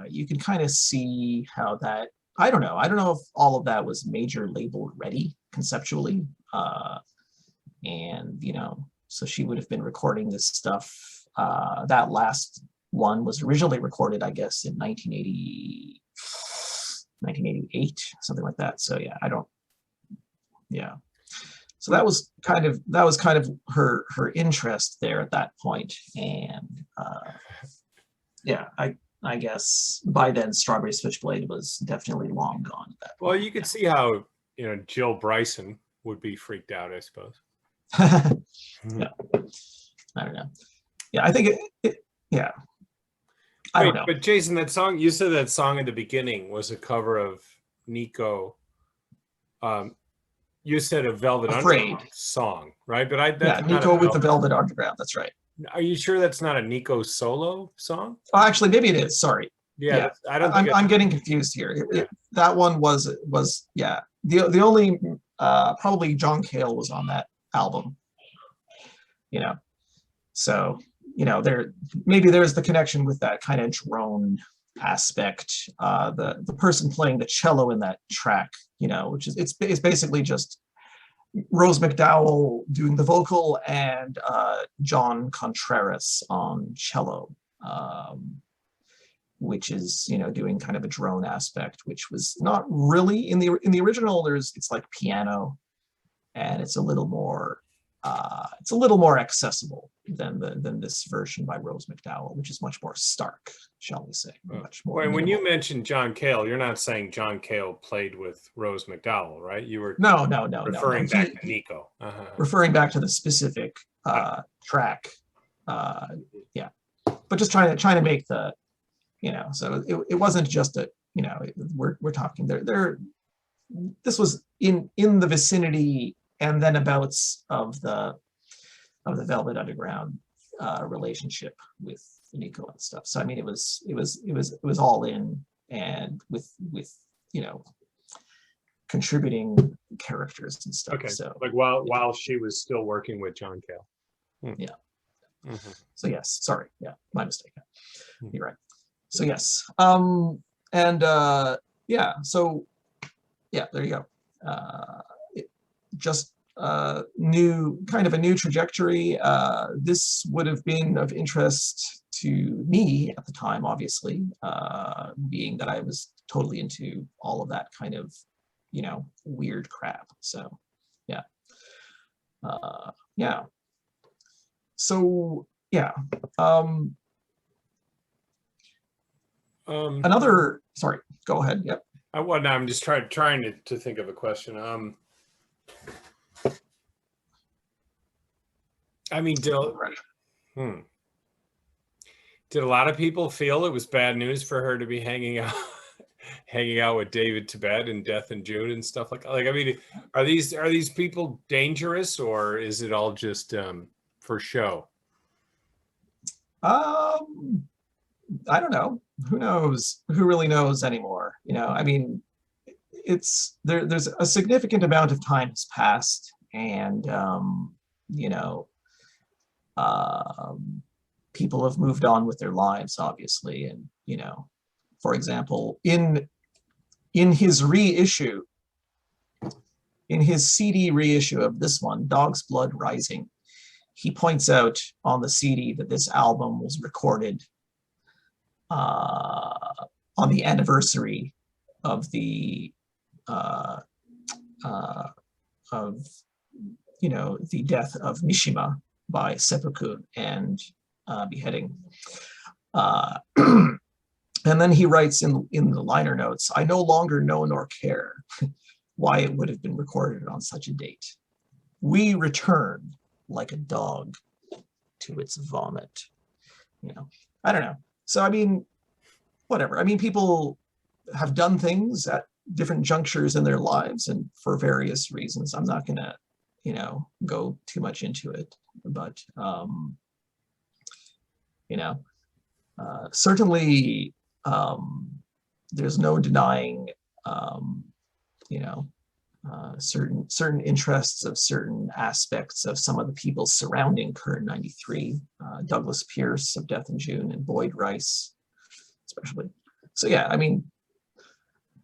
you can kind of see how that, I don't know if all of that was major label ready conceptually. So she would have been recording this stuff. That last one was originally recorded, I guess, in 1988, something like that. So yeah, So that was kind of her interest there at that point. And yeah, I guess by then Strawberry Switchblade was definitely long gone at that point. Well, you could see how, you know, Jill Bryson would be freaked out, I suppose. Yeah. I don't know. Yeah, I think yeah. I don't know. But Jason, that song, you said that song in the beginning was a cover of Nico. You said a Velvet Underground song, right? But that's yeah, Nico with the Velvet Underground. That's right. Are you sure that's not a Nico solo song? Oh, actually, maybe it is. Sorry. Yeah, I don't. I'm getting confused here. That one was yeah. The only probably John Cale was on that album. You know, so you know there's the connection with that kind of drone aspect. The person playing the cello in that track, you know, which is it's basically just Rose McDowall doing the vocal and John Contreras on cello, which is, you know, doing kind of a drone aspect, which was not really in the original. It's like piano, and it's a little more accessible than this version by Rose McDowall, which is much more stark, shall we say. Much more. When you mentioned John Cale, you're not saying John Cale played with Rose McDowall, right? You were no referring back to Nico. Referring back to the specific track, yeah. But just trying to make the, you know, so it wasn't just a, you know, we're talking there. This was in the vicinity and then abouts of the Velvet Underground relationship with Nico and stuff. So I mean, it was all in, and with you know, contributing characters and stuff. Okay. So like while she was still working with John Cale. Yeah. Mm-hmm. So yes, sorry, yeah, my mistake. You're right. So yes, yeah, so yeah, there you go. Just a new trajectory. This would have been of interest to me at the time, obviously, being that I was totally into all of that kind of, you know, weird crap. So yeah, yeah. So yeah, another. Sorry, go ahead. Yep. I'm just trying to think of a question. I mean, did a lot of people feel it was bad news for her to be hanging out with David Tibet and Death in June and stuff like I mean, are these people dangerous, or is it all just for show? I don't know. Who knows? Who really knows anymore? You know, I mean, there's a significant amount of time has passed, and you know, people have moved on with their lives, obviously. And you know, for example, in his reissue, in his CD reissue of this one, Dog's Blood Rising, he points out on the CD that this album was recorded on the anniversary of the you know, the death of Mishima by seppuku and beheading. And then he writes in the liner notes, "I no longer know nor care why it would have been recorded on such a date. We return like a dog to its vomit." You know, I don't know. So I mean, whatever. I mean, people have done things at different junctures in their lives and for various reasons. I'm not gonna, you know, go too much into it, but you know, certainly there's no denying, you know, certain interests of certain aspects of some of the people surrounding Current 93, Douglas Pierce of Death in June and Boyd Rice, especially. So yeah, I mean,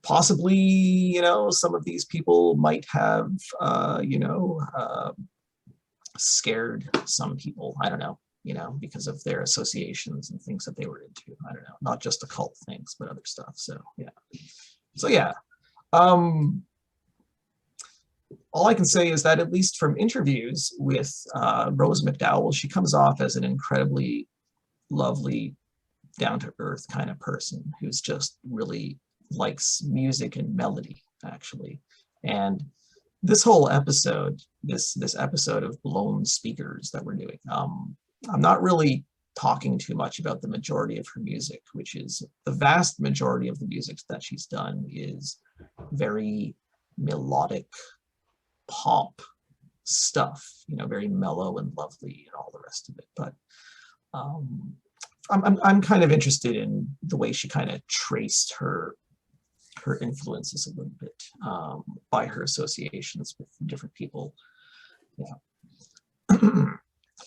possibly, you know, some of these people might have, you know, scared some people. I don't know, you know, because of their associations and things that they were into. I don't know, not just occult things, but other stuff. So yeah. So yeah. all I can say is that at least from interviews with Rose McDowall, she comes off as an incredibly lovely, down-to-earth kind of person who's just really likes music and melody, actually. And this whole episode, this episode of Blown Speakers that we're doing, I'm not really talking too much about the majority of her music, which is the vast majority of the music that she's done is very melodic pop stuff, you know, very mellow and lovely and all the rest of it. But I'm kind of interested in the way she kind of traced her influences a little bit by her associations with different people. Yeah.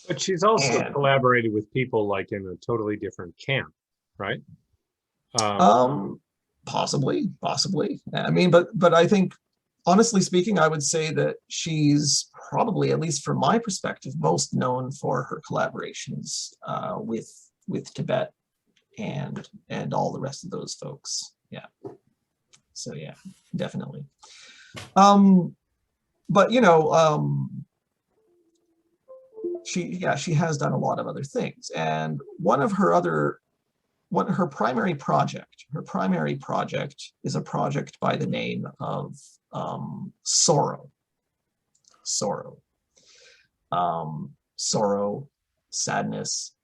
But she's also collaborated with people like in a totally different camp, right? Possibly. I mean, but I think, honestly speaking, I would say that she's probably, at least from my perspective, most known for her collaborations with Tibet and all the rest of those folks. Yeah. So yeah, definitely. But you know, she has done a lot of other things, and her primary project is a project by the name of Sorrow. Sorrow, sadness.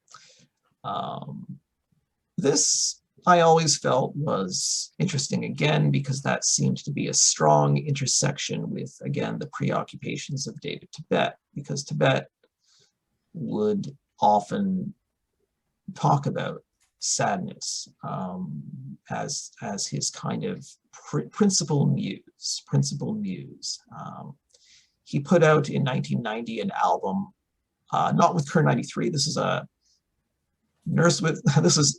This I always felt was interesting, again, because that seemed to be a strong intersection with, again, the preoccupations of David Tibet, because Tibet would often talk about sadness as his kind of principal muse. He put out in 1990 an album, not with Kern 93. This is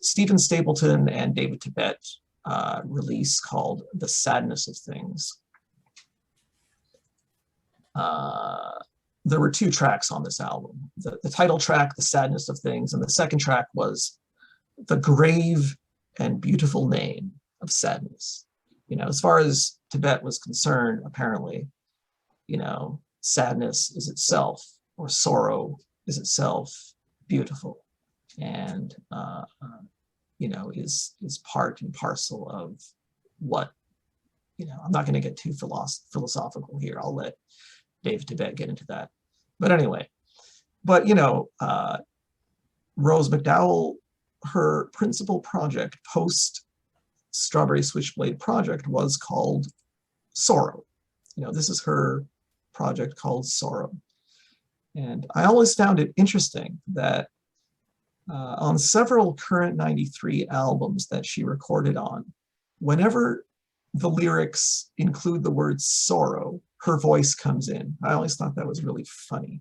Stephen Stapleton and David Tibet release called The Sadness of Things. There were 2 tracks on this album. The title track, The Sadness of Things, and the second track was The Grave and Beautiful Name of Sadness. You know, as far as Tibet was concerned, apparently, you know, sadness is itself, or sorrow is itself, beautiful. And you know, is part and parcel of what, you know, I'm not going to get too philosophical here. I'll let David Tibet get into that. But anyway, but you know, Rose McDowall, her principal project post Strawberry Switchblade project was called Sorrow. You know, this is her project called Sorrow. And I always found it interesting that on several Current 93 albums that she recorded on, whenever the lyrics include the word sorrow, her voice comes in. I always thought that was really funny.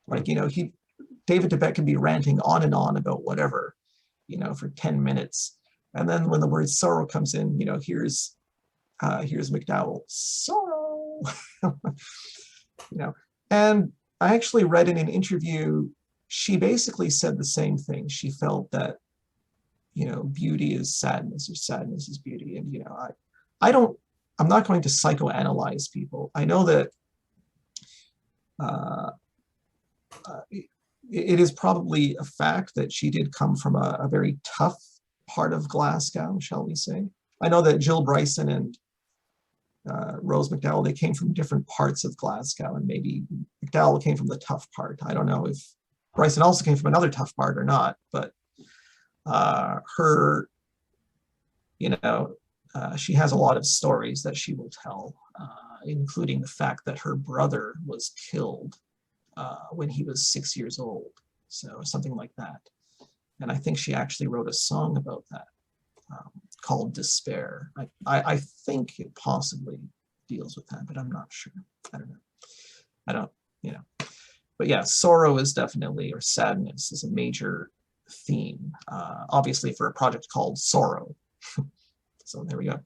Like, you know, David Tibet can be ranting on and on about whatever, you know, for 10 minutes. And then when the word sorrow comes in, you know, here's McDowall, sorrow, you know. And I actually read in an interview, she basically said the same thing. She felt that, you know, beauty is sadness or sadness is beauty. And, you know, I'm not going to psychoanalyze people. I know that it is probably a fact that she did come from a very tough part of Glasgow, shall we say. I know that Jill Bryson and Rose McDowall, they came from different parts of Glasgow, and maybe McDowall came from the tough part. I don't know if Bryson also came from another tough part or not, but her, you know, she has a lot of stories that she will tell, including the fact that her brother was killed when he was 6 years old, so something like that. And I think she actually wrote a song about that called Despair. I think it possibly deals with that, but I'm not sure. I don't, you know. But yeah, sorrow is definitely, or sadness is a major theme, obviously for a project called Sorrow. So there we go.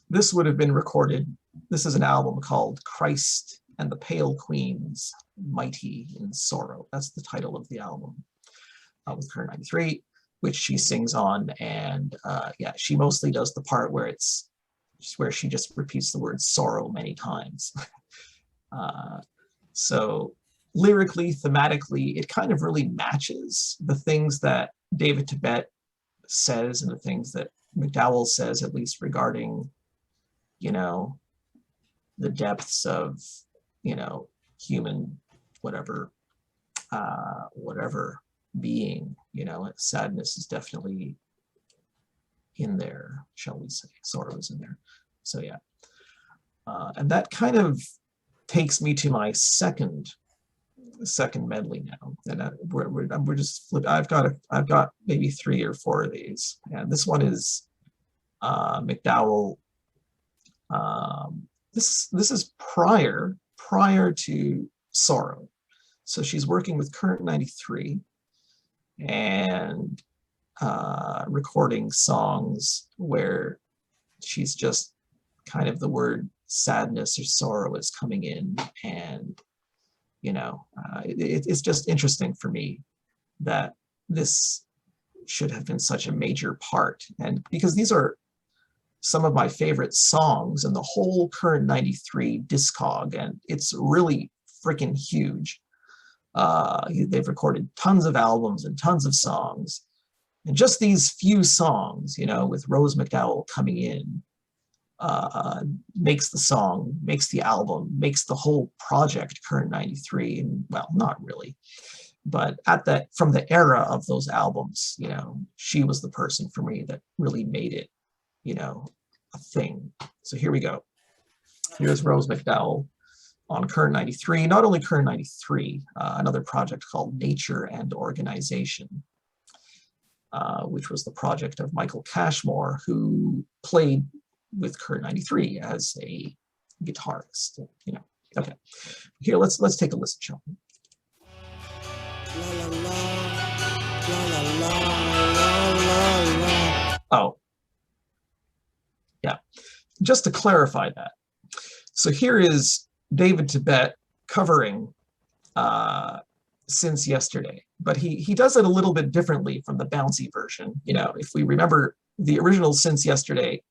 This would have been recorded, this is an album called Christ and the Pale Queens, Mighty in Sorrow. That's the title of the album with Kern 93, which she sings on. And yeah, she mostly does the part where it's where she just repeats the word sorrow many times. So lyrically, thematically, it kind of really matches the things that David Tibet says and the things that McDowall says, at least regarding, you know, the depths of, you know, human whatever being, you know. Sadness is definitely in there, shall we say. Sorrow is in there. So yeah. And that kind of takes me to my second medley now, and we're just I've got maybe 3 or 4 of these, and this one is McDowall. This is prior to Sorrow, so she's working with Current 93 and recording songs where she's just kind of the word sadness or sorrow is coming in, and you know, it's just interesting for me that this should have been such a major part, and because these are some of my favorite songs in the whole Current 93 discog, and it's really freaking huge. They've recorded tons of albums and tons of songs, and just these few songs, you know, with Rose McDowall coming in, makes the song, makes the album, makes the whole project Current 93. And well, not really, but from the era of those albums, you know, she was the person for me that really made it, you know, a thing. So here we go. Here's Rose McDowall on Current 93. Not only Current 93, another project called Nature and Organization, which was the project of Michael Cashmore, who played with Current 93 as a guitarist, you know. Okay, here let's take a listen, shall we? Oh, yeah. Just to clarify that, so here is David Tibet covering Since Yesterday, but he does it a little bit differently from the bouncy version. You know, if we remember the original Since Yesterday,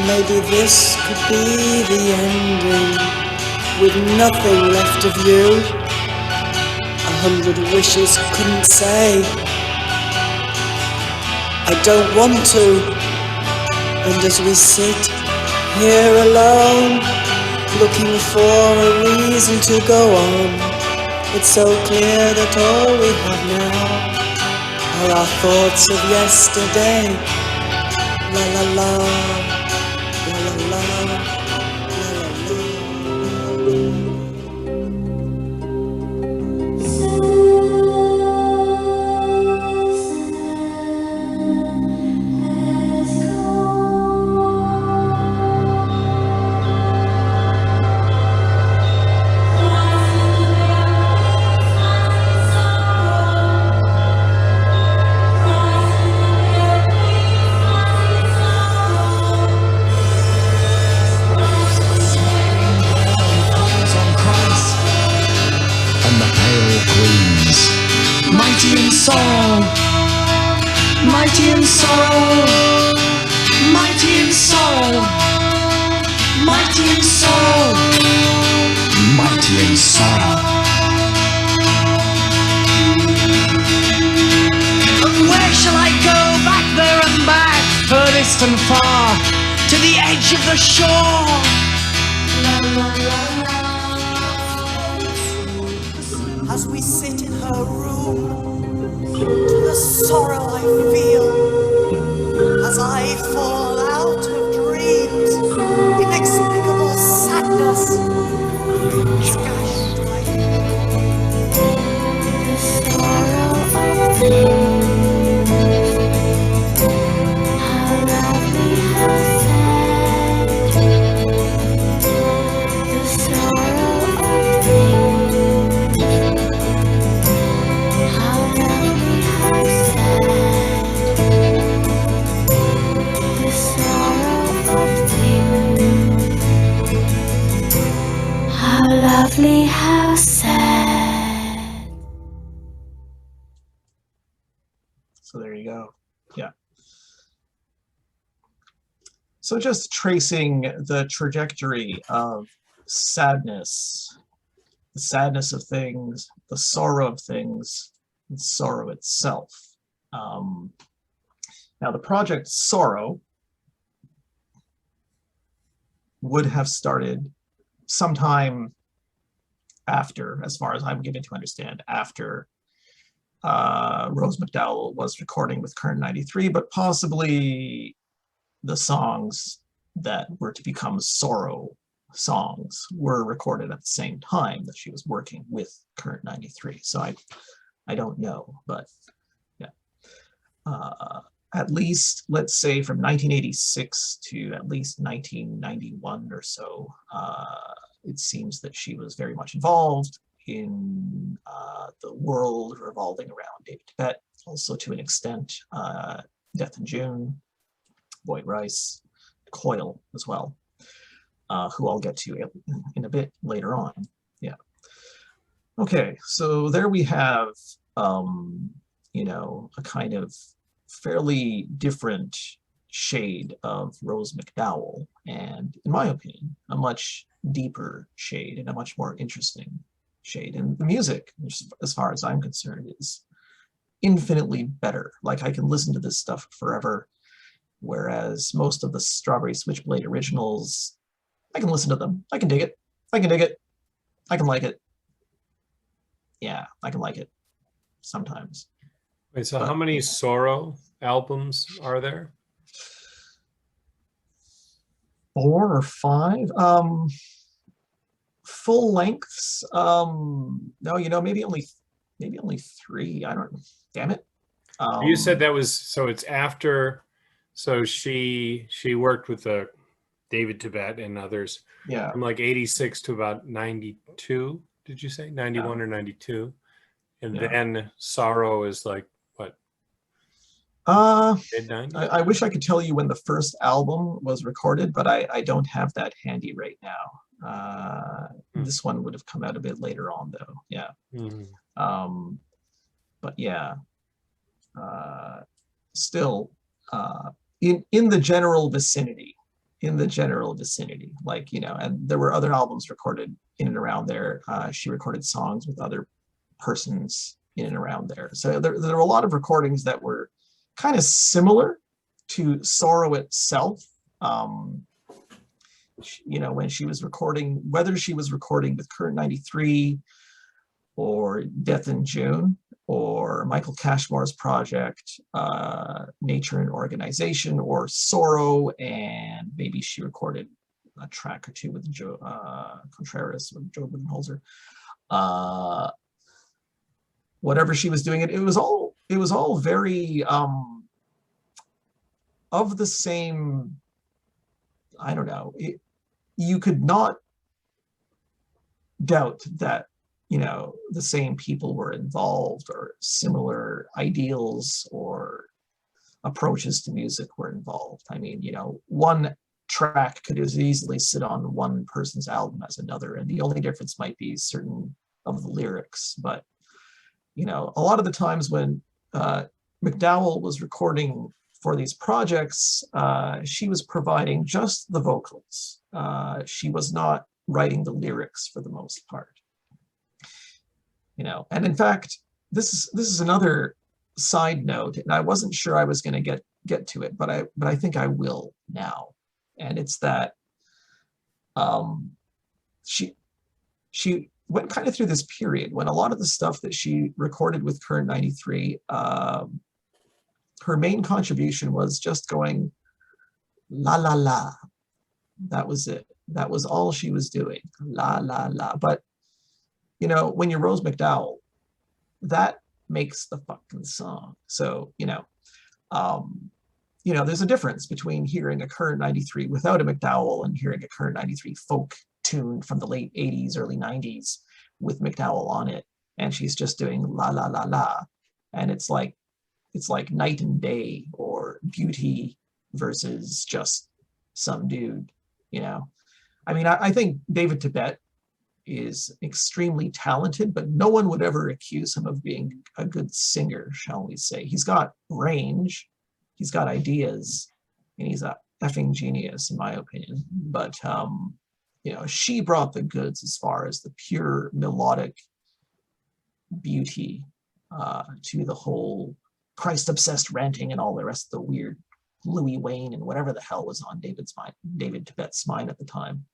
maybe this could be the ending, with nothing left of you. 100 wishes couldn't say I don't want to. And as we sit here alone, looking for a reason to go on, it's so clear that all we have now are our thoughts of yesterday. La la la. And far to the edge of the shore. As we sit in her room, to the sorrow I feel, as I fall out of dreams, inexplicable sadness, scattered by the sorrow of things. lovely, how sad. So there you go. Yeah. So just tracing the trajectory of sadness, the sadness of things, the sorrow of things, and sorrow itself. Now the project Sorrow would have started sometime after, as far as I'm given to understand, after Rose McDowall was recording with Current 93, but possibly the songs that were to become Sorrow songs were recorded at the same time that she was working with Current 93. So I don't know, but yeah. At least, let's say from 1986 to at least 1991 or so, it seems that she was very much involved in the world revolving around David Tibet, also to an extent, Death in June, Boyd Rice, Coil as well, who I'll get to in a bit later on. Yeah. Okay, so there we have, you know, a kind of fairly different shade of Rose McDowall, and in my opinion, a much deeper shade and a much more interesting shade. And the music, as far as I'm concerned, is infinitely better. Like, I can listen to this stuff forever, whereas most of the Strawberry Switchblade originals, I can listen to them. I can dig it. I can dig it. I can like it. Yeah, I can like it sometimes. Wait, so But, how many yeah. Sorrow albums are there? 4 or 5 full lengths. No, you know, maybe only 3. I don't know. Damn it. You said that was, so it's after, so she worked with David Tibet and others yeah. from like 86 to about 92. Did you say 91 or 92? And Yeah. then Sorrow is like what? Mid 90s? I wish I could tell you when the first album was recorded, but I don't have that handy right now. This one would have come out a bit later on, though. Yeah. Mhm. But yeah, still in the general vicinity. Like, you know, and there were other albums recorded in and around there. She recorded songs with other persons in and around there. So there were a lot of recordings that were kind of similar to Sorrow itself. You know, when she was recording, whether she was recording with Current 93 or Death in June or Michael Cashmore's project, Nature and Organization, or Sorrow, and maybe she recorded a track or two with Joe Contreras, with Joe Budenholzer. Whatever she was doing, it was all very of the same. I don't know. You could not doubt that, you know, the same people were involved, or similar ideals or approaches to music were involved. I mean, you know, one track could as easily sit on one person's album as another, and the only difference might be certain of the lyrics. But, you know, a lot of the times when McDowall was recording for these projects, she was providing just the vocals. She was not writing the lyrics for the most part. You know, and in fact, this is another side note, and I wasn't sure I was going to get to it, but I think I will now. And it's that she went kind of through this period when a lot of the stuff that she recorded with Current 93, her main contribution was just going la la la. That was it. That was all she was doing. La la la. But, you know, when you're Rose McDowall, that makes the fucking song. So, you know, there's a difference between hearing a Current 93 without a McDowall and hearing a Current 93 folk tune from the late 80s, early 90s with McDowall on it, and she's just doing la la la la. And it's like night and day, or beauty versus just some dude, you know. I mean, I think David Tibet is extremely talented, but no one would ever accuse him of being a good singer, shall we say. He's got range, he's got ideas, and he's a effing genius, in my opinion. But, you know, she brought the goods as far as the pure melodic beauty to the whole Christ-obsessed ranting and all the rest of the weird Louis Wayne and whatever the hell was on David Tibet's mind at the time.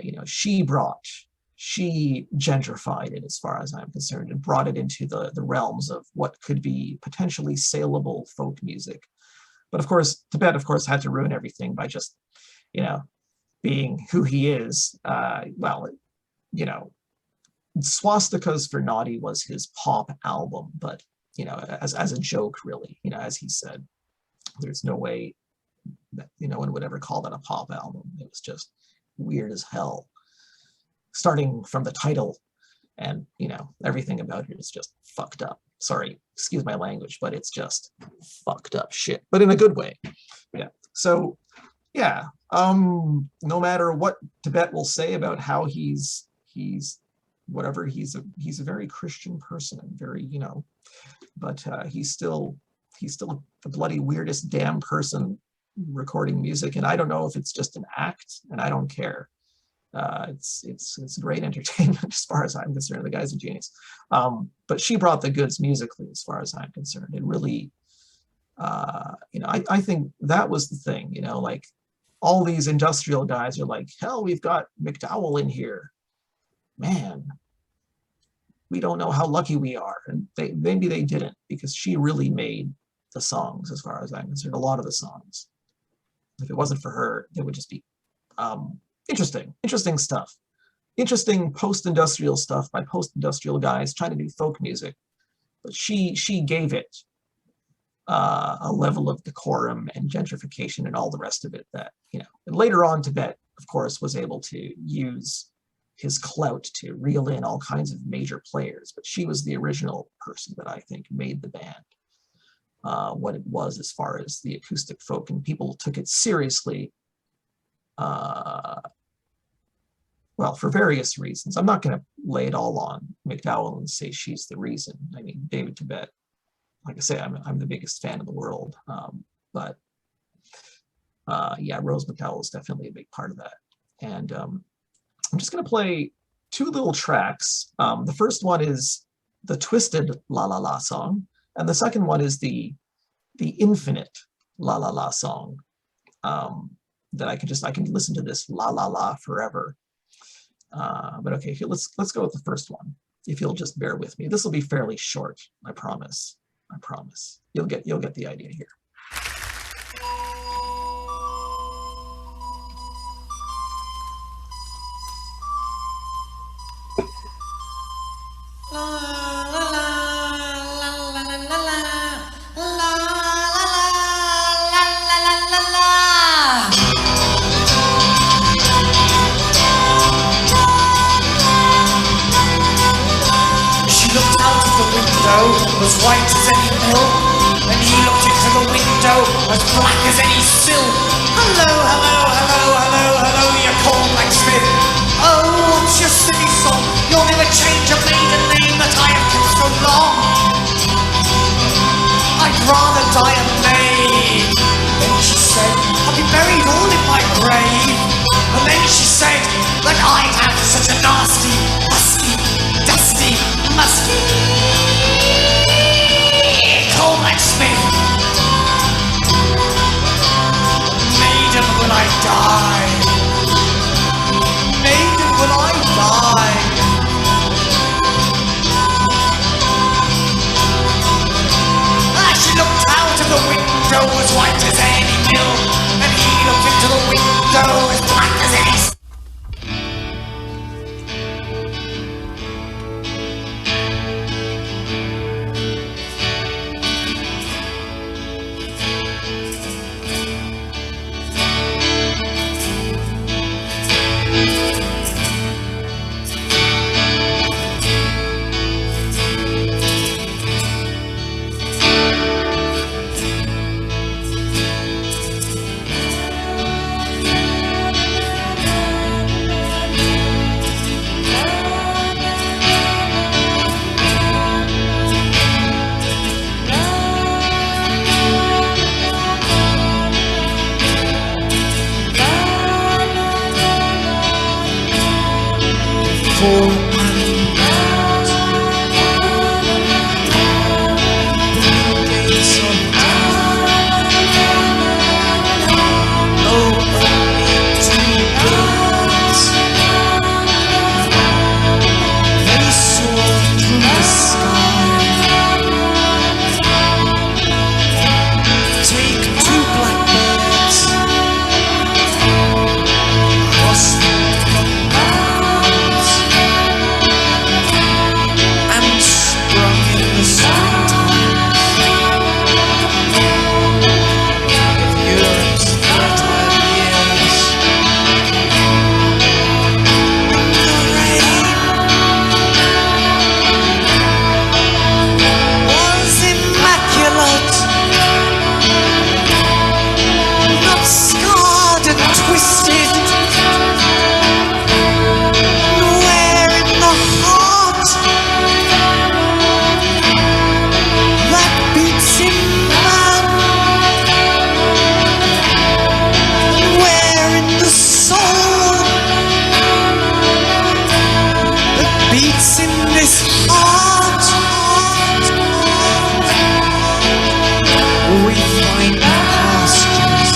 You know, she gentrified it, as far as I'm concerned, and brought it into the realms of what could be potentially saleable folk music. But of course, Tibet, of course, had to ruin everything by just, you know, being who he is. Well, you know, Swastikas for Naughty was his pop album, but, you know, as a joke, really, you know, as he said, there's no way that, you know, no one would ever call that a pop album. It was just weird as hell, starting from the title, and, you know, everything about it is just fucked up. Sorry, excuse my language, but it's just fucked up shit, but in a good way. Yeah. So, yeah. No matter what Tibet will say about how he's whatever, he's a very Christian person, and very, you know, but he's still the bloody weirdest damn person recording music, and I don't know if it's just an act, and I don't care. It's great entertainment as far as I'm concerned. The guy's a genius. But she brought the goods musically, as far as I'm concerned. It really, you know, I think that was the thing, you know, like all these industrial guys are like, hell, we've got McDowall in here. Man, we don't know how lucky we are. And maybe they didn't, because she really made the songs, as far as I'm concerned, a lot of the songs. If it wasn't for her, they would just be interesting stuff. Interesting post-industrial stuff by post-industrial guys trying to do folk music. But she gave it a level of decorum and gentrification and all the rest of it that, you know, and later on Tibet, of course, was able to use his clout to reel in all kinds of major players, but she was the original person that I think made the band what it was as far as the acoustic folk, and people took it seriously, well, for various reasons. I'm not going to lay it all on McDowall and say she's the reason. I mean, David Tibet, like I say, I'm the biggest fan in the world, but yeah, Rose McDowall is definitely a big part of that. And I'm just going to play two little tracks. The first one is the Twisted La La La song, and the second one is the Infinite La La La song. That I can listen to this La La La forever. But okay, here, let's go with the first one. If you'll just bear with me, this will be fairly short. I promise. I promise. You'll get the idea here. As white as any mill, and he looked into the window as black as any sill. Hello, hello, hello, hello, hello, you call blacksmith. Oh, what's your silly song? You'll never change a maiden name that I have kept so long. I'd rather die a maid. Then she said, I'll be buried all in my grave. And then she said that I'd have such a nasty, husky, dusty, musky blacksmith. Maiden, will I die? Maiden, will I die? She looked out of the window as white as any mill, and he looked for and gates of death. Oh, only two birds. They soar through the sky. Take two blackbirds, cross the mountains, and sprung in the springtime. Of Europe's fertile years, the rain was immaculate, not scarred and twisted, nowhere in the heart that beats in man, nowhere in the soul that beats in this heart. We find pastures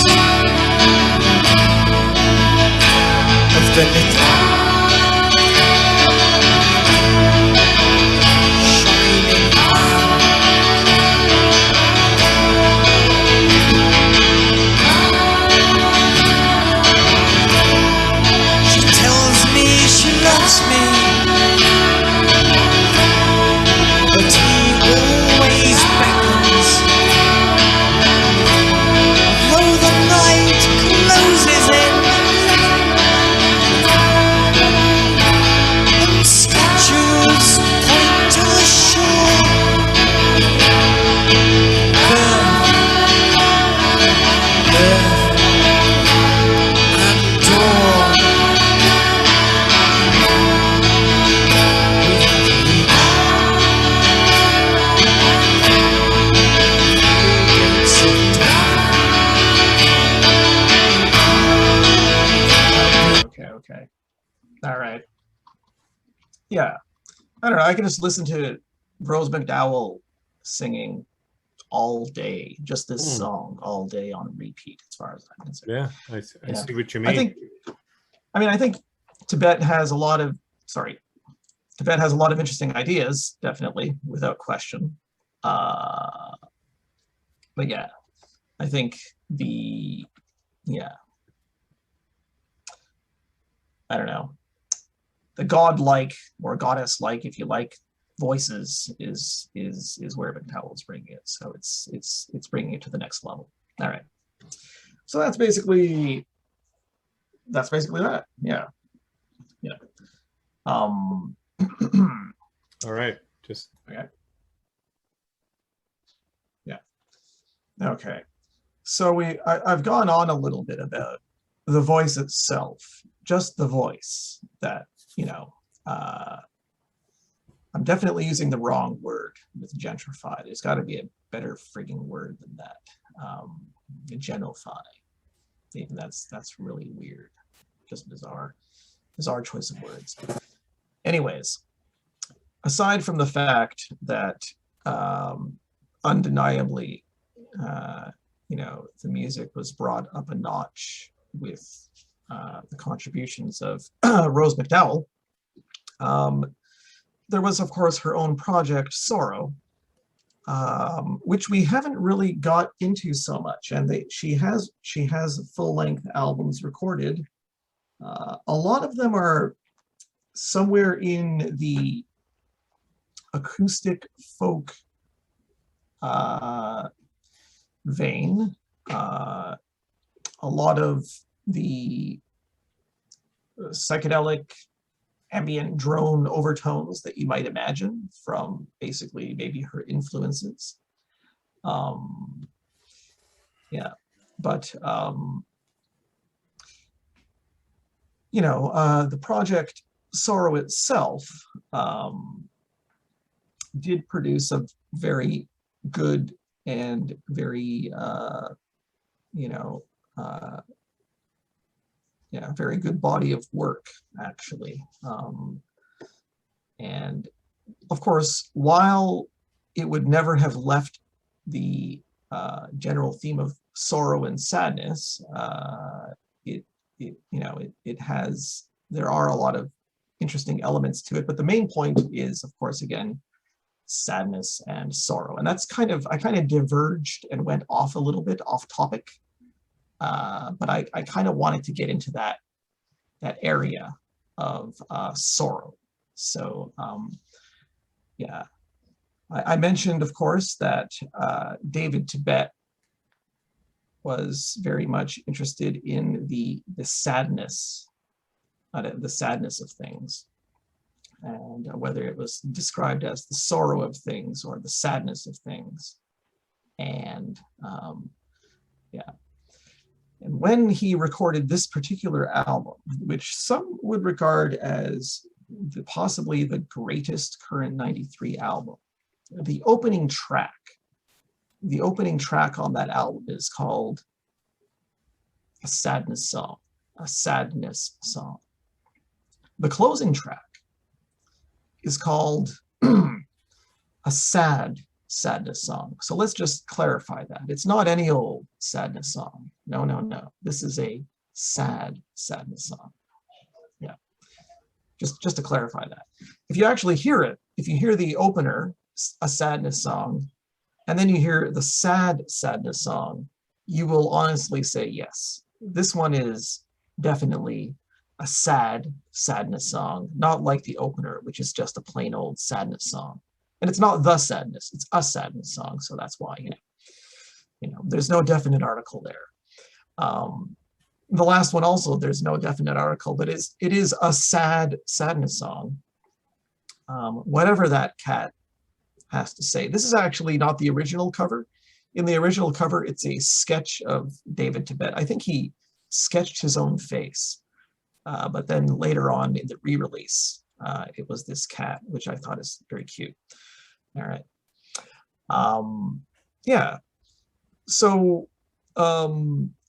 of the little shining man. She tells me she loves me, but he always beckons. Though the night closes in and statues point to the shore, earth and door. Gates of death. Okay. All right. Yeah. I don't know. I can just listen to Rose McDowall singing all day, just this song all day on repeat, as far as I'm concerned. Yeah, I Yeah. see what you mean. I think Tibet has a lot of interesting ideas, definitely, without question. But yeah, I think I don't know, the godlike or goddess-like, if you like, voices is where McDowall's bringing it. So it's bringing it to the next level. All right. So that's basically that. Yeah. All right, just Okay. Yeah. Okay. So I've gone on a little bit about the voice itself, just the voice that, I'm definitely using the wrong word with gentrify. There's got to be a better frigging word than that. Genofy. Even that's really weird. Just bizarre choice of words. Anyways, aside from the fact that undeniably, the music was brought up a notch with the contributions of Rose McDowall, there was, of course, her own project, Sorrow, which we haven't really got into so much. And she has full-length albums recorded. A lot of them are somewhere in the acoustic folk vein. A lot of the psychedelic ambient drone overtones that you might imagine from basically maybe her influences. The project Sorrow itself did produce a very good and very very good body of work, actually. And of course, while it would never have left the general theme of sorrow and sadness, there are a lot of interesting elements to it, but the main point is, of course, again, sadness and sorrow. And that's I kind of diverged and went off a little bit off topic, but I kind of wanted to get into that area of sorrow. So yeah, I mentioned, of course, that David Tibet was very much interested in the sadness of things, and whether it was described as the sorrow of things or the sadness of things. And yeah, and when he recorded this particular album, which some would regard as possibly the greatest current 93 album, the opening track on that album is called A Sadness Song, a sadness song. The closing track is called a sadness song. So let's just clarify that. It's not any old sadness song. No, no, no. This is a sadness song. Yeah. Just to clarify that. If you actually hear it, if you hear the opener, a sadness song, and then you hear the sadness song, you will honestly say, yes, this one is definitely a sadness song, not like the opener, which is just a plain old sadness song. And it's not the sadness, it's a sadness song. So that's why, there's no definite article there. The last one also, there's no definite article, but it is a sadness song. Whatever that cat has to say. This is actually not the original cover. In the original cover, it's a sketch of David Tibet. I think he sketched his own face. But then later on in the re-release, it was this cat, which I thought is very cute. All right. Yeah. So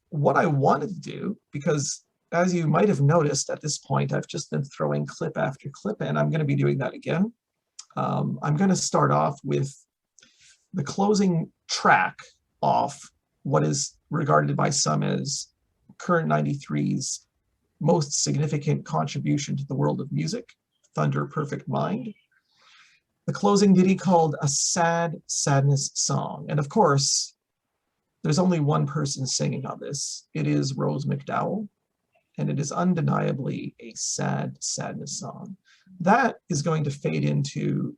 what I wanted to do, because as you might have noticed at this point, I've just been throwing clip after clip, and I'm going to be doing that again. I'm going to start off with the closing track off what is regarded by some as current 93's most significant contribution to the world of music, Thunder Perfect Mind. The closing ditty called A Sadness Song. And of course, there's only one person singing on this. It is Rose McDowall, and it is undeniably a sadness song. That is going to fade into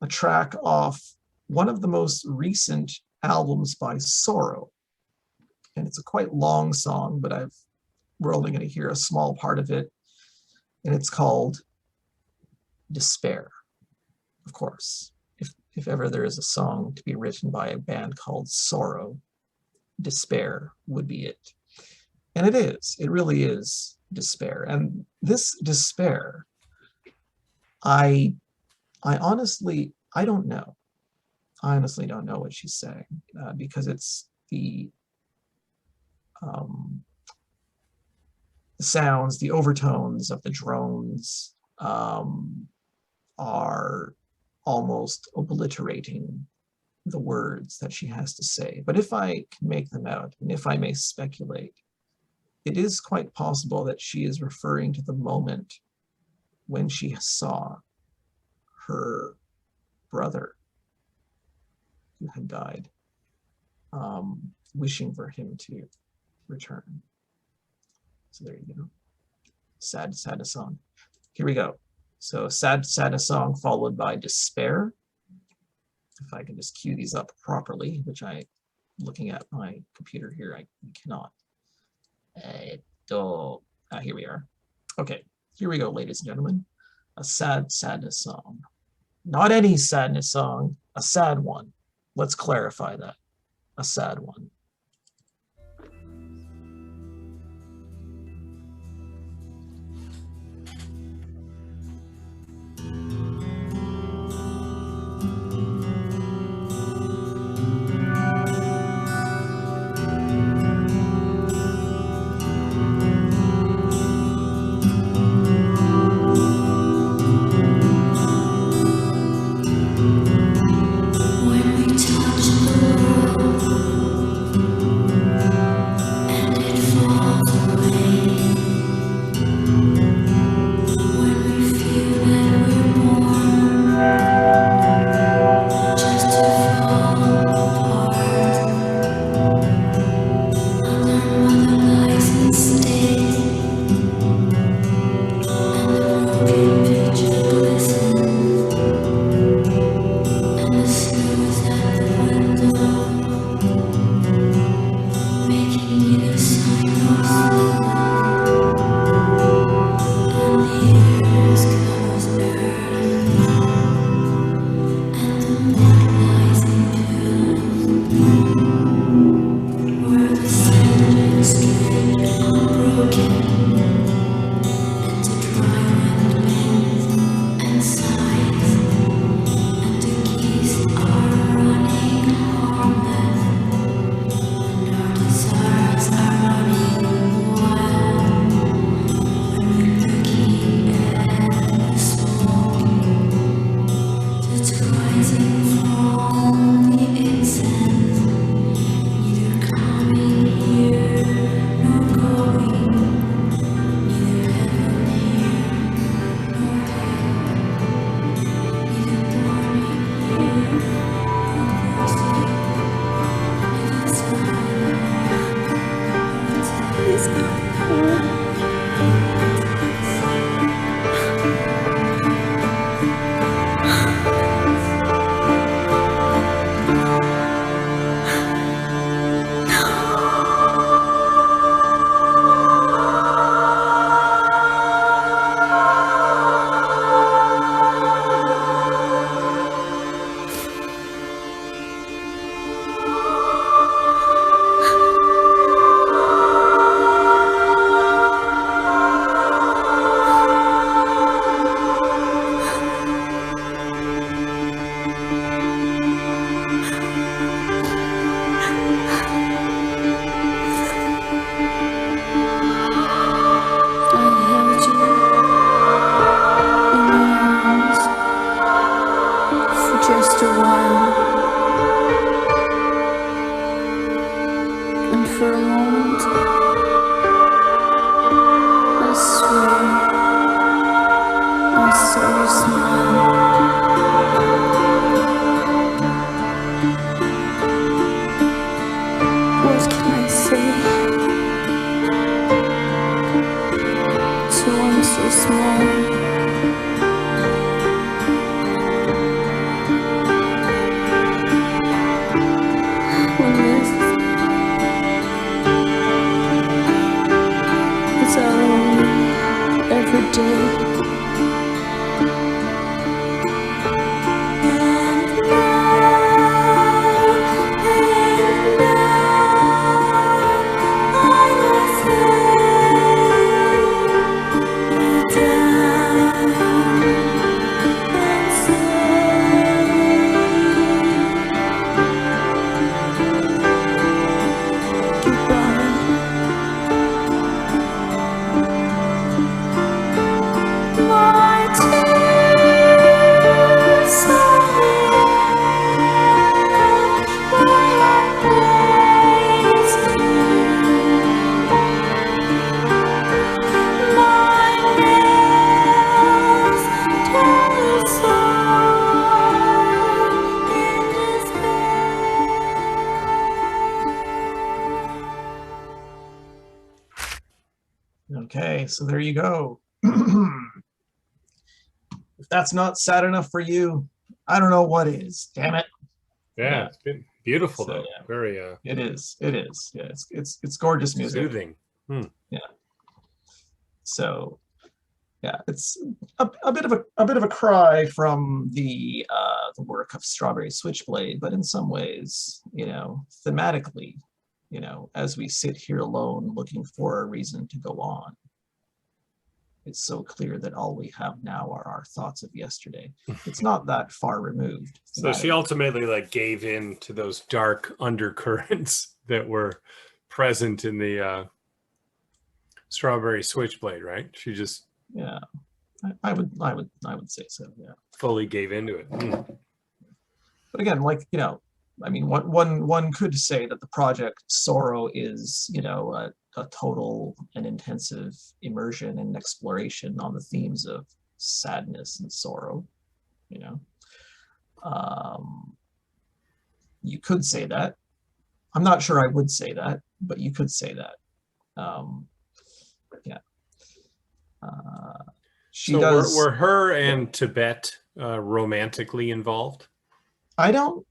a track off one of the most recent albums by Sorrow. And it's a quite long song, but we're only going to hear a small part of it. And it's called Despair. Of course, if ever there is a song to be written by a band called Sorrow, Despair would be it. And it is. It really is despair. And this despair, I honestly don't know. I honestly don't know what she's saying, because it's the sounds, the overtones of the drones are almost obliterating the words that she has to say. But if I can make them out, and if I may speculate, it is quite possible that she is referring to the moment when she saw her brother who had died, wishing for him to return. So there you go. Sadness song. Here we go. So sadness song followed by despair. If I can just cue these up properly, which looking at my computer here, I cannot. Here we are. Okay, here we go, ladies and gentlemen. A sadness song. Not any sadness song, a sad one. Let's clarify that. A sad one. so there you go. If that's not sad enough for you, I don't know what is. Damn it. Yeah, it's been beautiful So, though. yeah. Very It is. It is. Yeah, it's gorgeous music. soothing. So yeah, it's a bit of a cry from the work of Strawberry Switchblade, but in some ways, thematically, as we sit here alone looking for a reason to go on, it's so clear that all we have now are our thoughts of yesterday. It's not that far removed. So she ultimately like gave in to those dark undercurrents that were present in the Strawberry Switchblade, right? She just I would say so. Yeah. fully gave into it. But again, like, I mean, one could say that the project Sorrow is, a total and intensive immersion and exploration on the themes of sadness and sorrow. You could say that. I'm not sure I would say that, but you could say that. Yeah. She So does. were her and Tibet romantically involved? I don't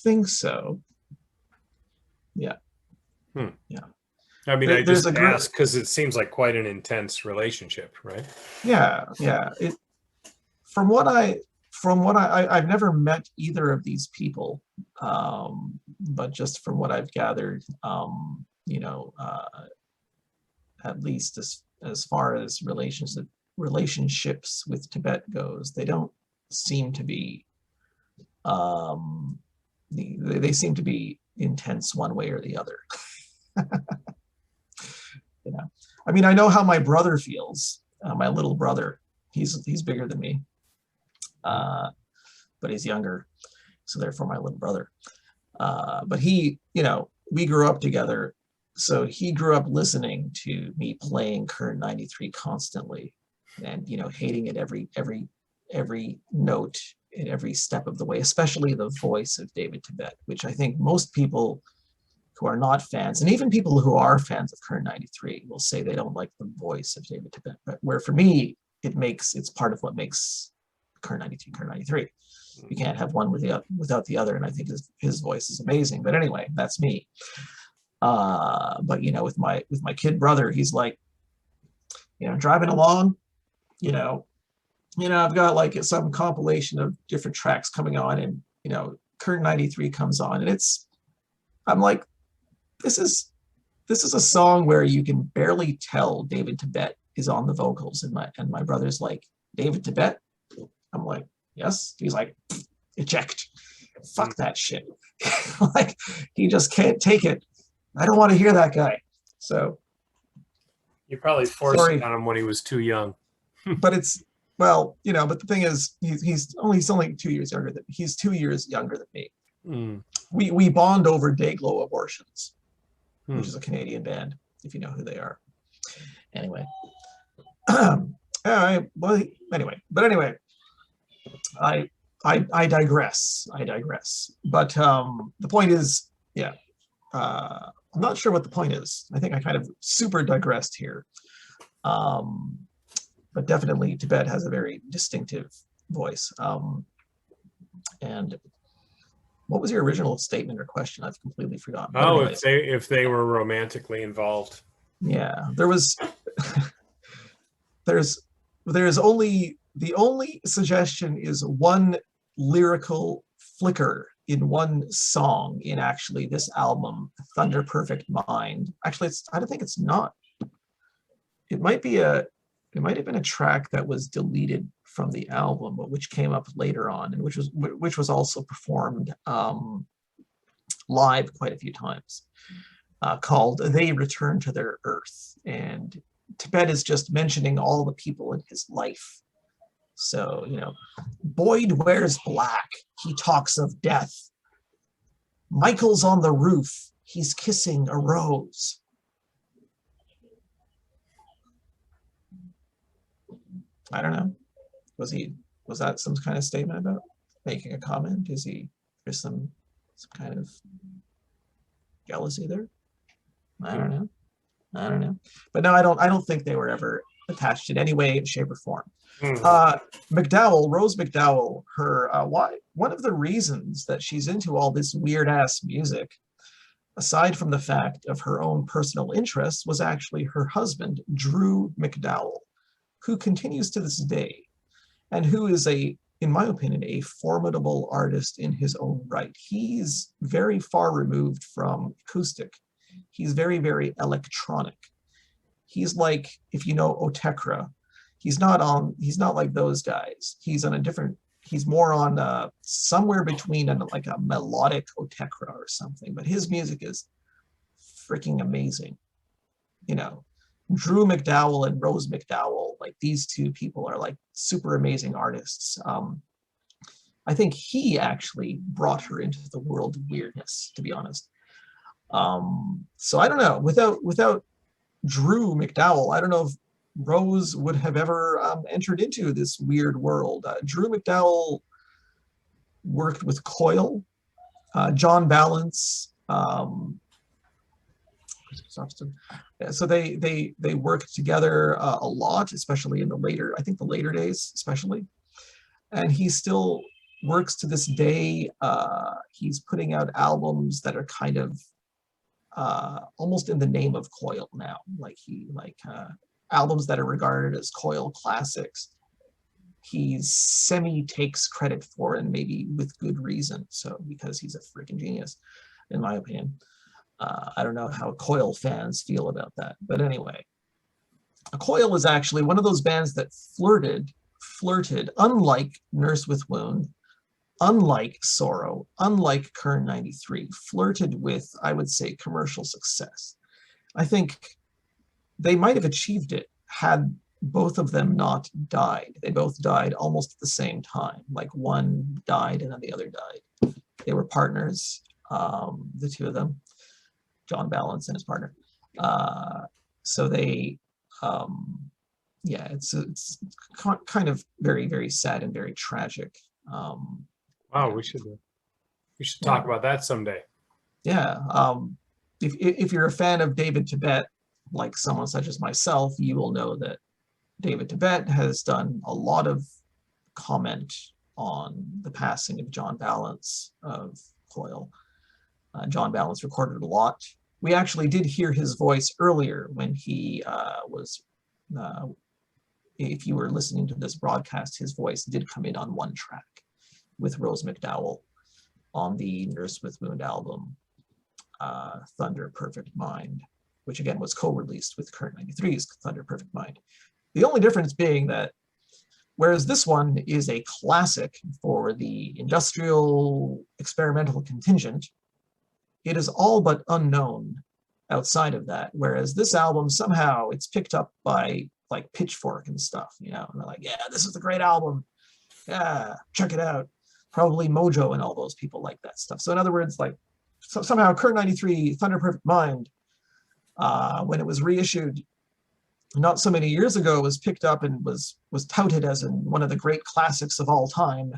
think so. Yeah. Yeah. I mean, There- I there's just a gr- asked because it seems like quite an intense relationship, right? Yeah. From what I've never met either of these people, but just from what I've gathered, at least as far as relationships with Tibet goes, they don't seem to be they seem to be intense one way or the other. I mean, I know how my brother feels. My little brother, he's bigger than me, but he's younger, so therefore my little brother. But he, we grew up together, so he grew up listening to me playing Kern 93 constantly, and hating it every note in every step of the way, especially the voice of David Tibet, which I think most people who are not fans, and even people who are fans of Kern 93, will say they don't like the voice of David Tibet. But where for me, it's part of what makes Kern 93 Kern 93. You can't have one without the other, and I think his voice is amazing. But anyway, that's me. But with my kid brother, he's like, driving along, I've got like some compilation of different tracks coming on, and Kern 93 comes on, and I'm like, this is a song where you can barely tell David Tibet is on the vocals, and my brother's like, David Tibet? I'm like, yes. He's like, eject. Fuck that shit. Like, he just can't take it. I don't want to hear that guy. So You probably forced it on him when he was too young. but but the thing is, he's only 2 years younger than he's 2 years younger than me. We bond over Dayglow Abortions, which is a Canadian band, if you know who they are. Anyway, I digress. But the point is, I'm not sure what the point is. I think I kind of super digressed here. But definitely Tibet has a very distinctive voice. And what was your original statement or question? I've completely forgotten. But Oh, anyways, if they were romantically involved. yeah, there's only, the only suggestion is one lyrical flicker in one song in actually this album, Thunder Perfect Mind. Actually, I don't think it's not. It might have been a track that was deleted from the album, but which came up later on, and which was also performed live quite a few times, called They Return to Their Earth. And Tibet is just mentioning all the people in his life. So, Boyd wears black. He talks of death. Michael's on the roof. He's kissing a rose. I don't know. Was that some kind of statement about making a comment? There's some kind of jealousy there? I don't know. I don't know. But no, I don't think they were ever attached in any way, shape, or form. Mhm. McDowall, Rose McDowall, her one of the reasons that she's into all this weird ass music, aside from the fact of her own personal interests, was actually her husband, Drew McDowall, who continues to this day, and who is in my opinion, a formidable artist in his own right. He's very far removed from acoustic. He's very, very electronic. He's like, if you know Otekra, he's not like those guys. He's more on somewhere between like a melodic Otekra or something, but his music is freaking amazing. You know, Drew McDowall and Rose McDowall, like these two people are like super amazing artists. I think he actually brought her into the world of weirdness, to be honest. So I don't know, without Drew McDowall, I don't know if Rose would have ever entered into this weird world. Drew McDowall worked with Coil, John Balance. So they worked together a lot, especially in the later days, especially. And he still works to this day. He's putting out albums that are kind of almost in the name of Coil now, like albums that are regarded as Coil classics. He takes credit for, and maybe with good reason. So because he's a freaking genius, in my opinion. I don't know how Coil fans feel about that, but anyway, Coil is actually one of those bands that flirted, unlike Nurse with Wound, unlike Sorrow, unlike Kern 93, flirted with, I would say, commercial success. I think they might have achieved it had both of them not died. They both died almost at the same time. Like one died and then the other died. They were partners, the two of them, John Balance and his partner. So they, yeah, it's kind of very, very sad and very tragic. Wow, we should talk about that someday. Yeah, if you're a fan of David Tibet, like someone such as myself, you will know that David Tibet has done a lot of comment on the passing of John Balance of Coil. John Balance recorded a lot. We actually did hear his voice earlier when he was, if you were listening to this broadcast, his voice did come in on one track with Rose McDowall on the Nurse with Wound album, Thunder Perfect Mind, which again was co-released with Kern 93's Thunder Perfect Mind. The only difference being that whereas this one is a classic for the industrial experimental contingent, it is all but unknown outside of that. Whereas this album, somehow it's picked up by like Pitchfork and stuff, you know, and they're like, yeah, this is the great album. Yeah, check it out. Probably Mojo and all those people like that stuff. So in other words, like somehow Kern 93 Thunder Perfect Mind, when it was reissued not so many years ago, was picked up and was touted as one of the great classics of all time.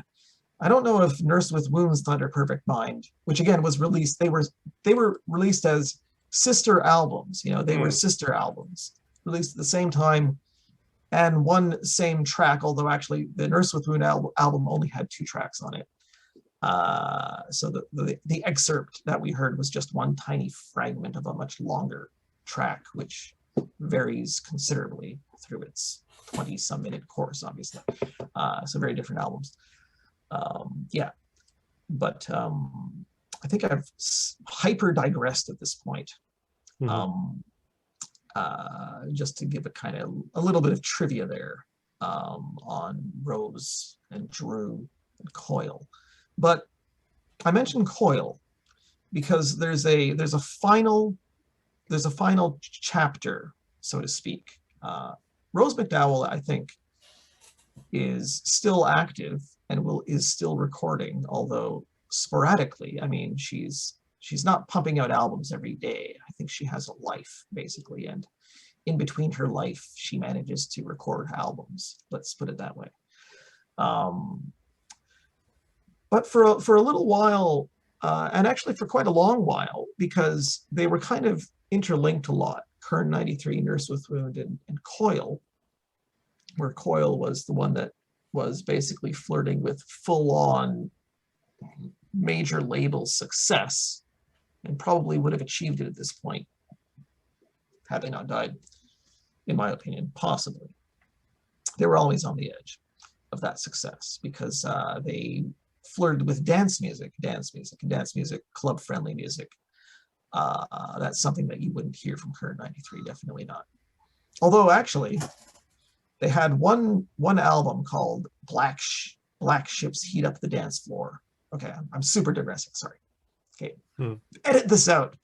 I don't know if Nurse with Wounds Thunder Perfect Mind, which again was released, they were released as sister albums, you know, they were sister albums released at the same time and one same track, although actually the Nurse with Wound album only had 2 tracks on it. So the excerpt that we heard was just one tiny fragment of a much longer track, which varies considerably through its 20-some minute course, obviously. So very different albums. Yeah, but I think I've hyper digressed at this point. Just to give a little bit of trivia there on Rose and Drew and Coil. But I mentioned Coil because there's a final chapter, so to speak. Rose McDowall, I think, is still active and is still recording, although sporadically. I mean, she's not pumping out albums every day. I think she has a life, basically, and in between her life, she manages to record albums. Let's put it that way. But for a little while, and actually for quite a long while, because they were kind of interlinked a lot. Kern 93, Nurse with Wound, and Coil, where Coil was the one that was basically flirting with full-on major label success, and probably would have achieved it at this point had they not died, in my opinion, possibly. They were always on the edge of that success because they flirted with dance music, club-friendly music. That's something that you wouldn't hear from Kern 93, definitely not. Although actually, they had one album called Black Ships Heat Up the Dance Floor. Okay, I'm super digressing, sorry. Okay, edit this out.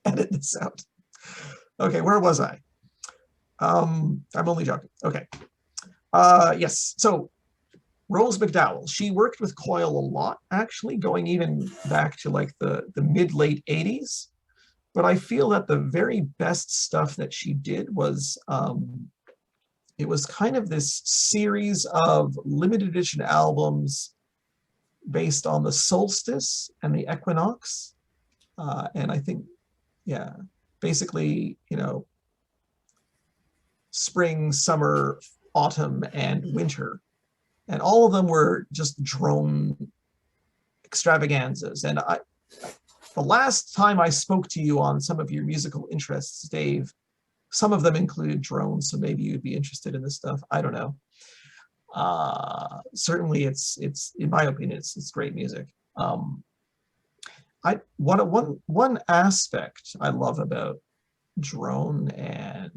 Edit this out. Okay, where was I? I'm only joking. Okay. Yes, so Rose McDowall, she worked with Coil a lot, actually, going even back to like the mid-late 80s. But I feel that the very best stuff that she did was, it was kind of this series of limited edition albums based on the solstice and the equinox. And I think, yeah, basically, you know, spring, summer, autumn, and winter. And all of them were just drone extravaganzas. And the last time I spoke to you on some of your musical interests, Dave, some of them included drones, so maybe you'd be interested in this stuff. I don't know. Certainly, it's in my opinion, it's great music. One aspect I love about drone and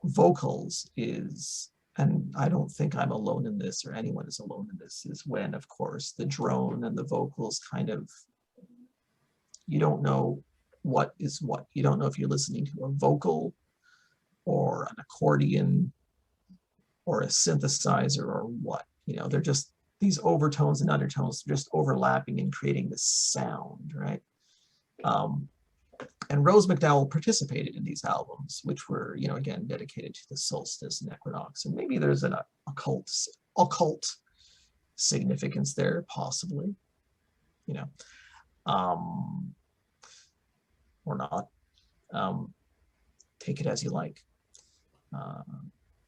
vocals is, and I don't think I'm alone in this, or anyone is alone in this, is when, of course, the drone and the vocals kind of, you don't know what is what. You don't know if you're listening to a vocal or an accordion or a synthesizer or what. You know, they're just these overtones and undertones just overlapping and creating this sound, right? And Rose McDowall participated in these albums, which were, you know, again, dedicated to the solstice and equinox. And maybe there's an occult significance there, possibly, you know, or not. Take it as you like.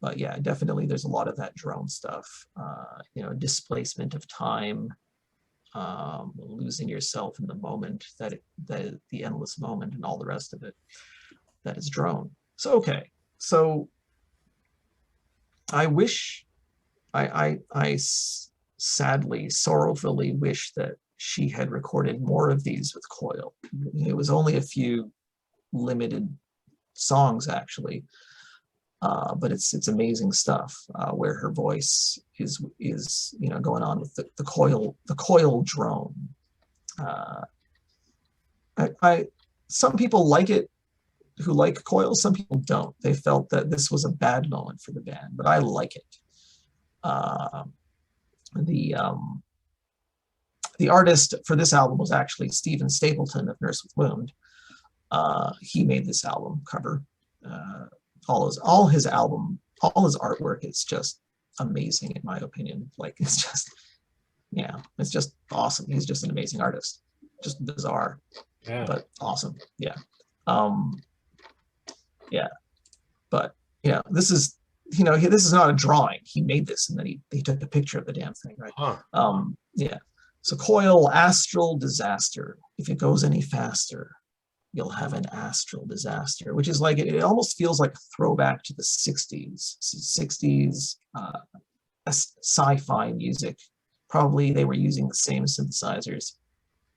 But yeah, definitely there's a lot of that drone stuff, you know, displacement of time, losing yourself in the moment, the endless moment and all the rest of it, that is drone. So, okay, so I wish, I sadly, sorrowfully wish that she had recorded more of these with Coil. It was only a few limited songs, actually. But it's amazing stuff where her voice is you know, going on with the coil drone. Some people like it who like Coil, some people don't. They felt that this was a bad moment for the band, but I like it. The artist for this album was actually Stephen Stapleton of Nurse with Wound. He made this album cover. All his artwork is just amazing, in my opinion. Like, it's just, yeah, it's just awesome. He's just an amazing artist. Just bizarre, yeah, but awesome. Yeah. Yeah. But, yeah, this is, you know, this is not a drawing. He made this and then he took a picture of the damn thing, right? Huh. Yeah. So Coil, astral disaster. If it goes any faster, you'll have an astral disaster, which is like, it almost feels like a throwback to the 60s sci-fi music. Probably they were using the same synthesizers,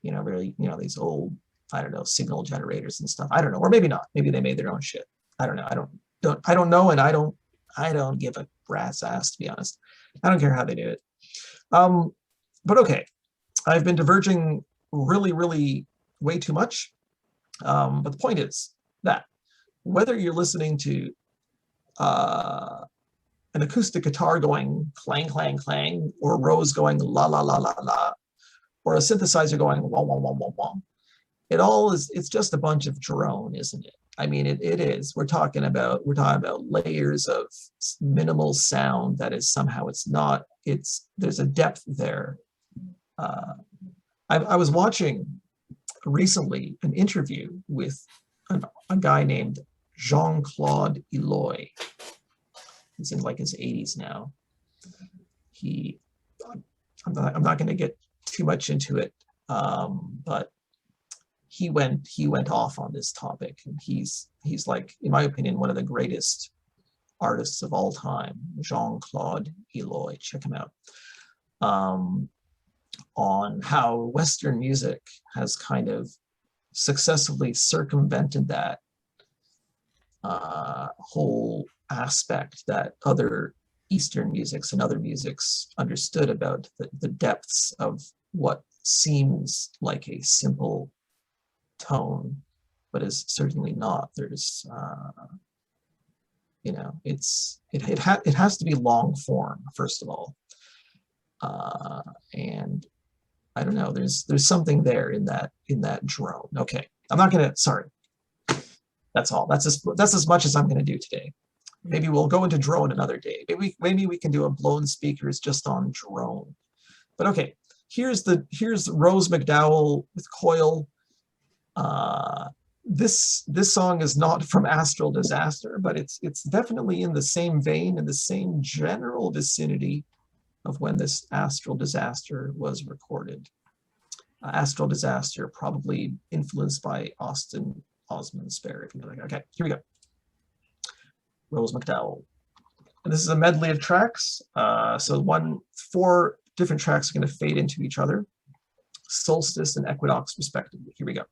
you know, really, you know, these old, I don't know, signal generators and stuff. I don't know, or maybe not. Maybe they made their own shit. I don't know. I don't know, and I don't give a brass ass, to be honest. I don't care how they do it. But okay, I've been diverging really, really way too much. But the point is that whether you're listening to an acoustic guitar going clang, clang, clang, or Rose going la, la, la, la, la, or a synthesizer going wah, wah, wah, wah, wah, it's just a bunch of drone, isn't it? I mean, it is. We're talking about layers of minimal sound that is somehow, there's a depth there. I was watching recently an interview with a guy named Jean-Claude Eloy. He's in like his 80s now. I'm not going to get too much into it, but he went off on this topic, and he's like, in my opinion, one of the greatest artists of all time, Jean-Claude Eloy. Check him out. On how Western music has kind of successfully circumvented that whole aspect that other Eastern musics and other musics understood about the depths of what seems like a simple tone, but is certainly not. There's, you know, it has to be long form, first of all, and I don't know. There's something there in that drone. Okay, I'm not gonna. Sorry. That's all. That's as much as I'm gonna do today. Maybe we'll go into drone another day. Maybe we can do a blown speakers just on drone. But okay, here's Rose McDowall with Coil. This song is not from Astral Disaster, but it's definitely in the same vein, in the same general vicinity of when this Astral Disaster was recorded. Astral Disaster, probably influenced by Austin Osman Spare, if you know that. Okay, here we go. Rose McDowall. And this is a medley of tracks. So 4 different tracks are going to fade into each other, solstice and equinox respectively. Here we go.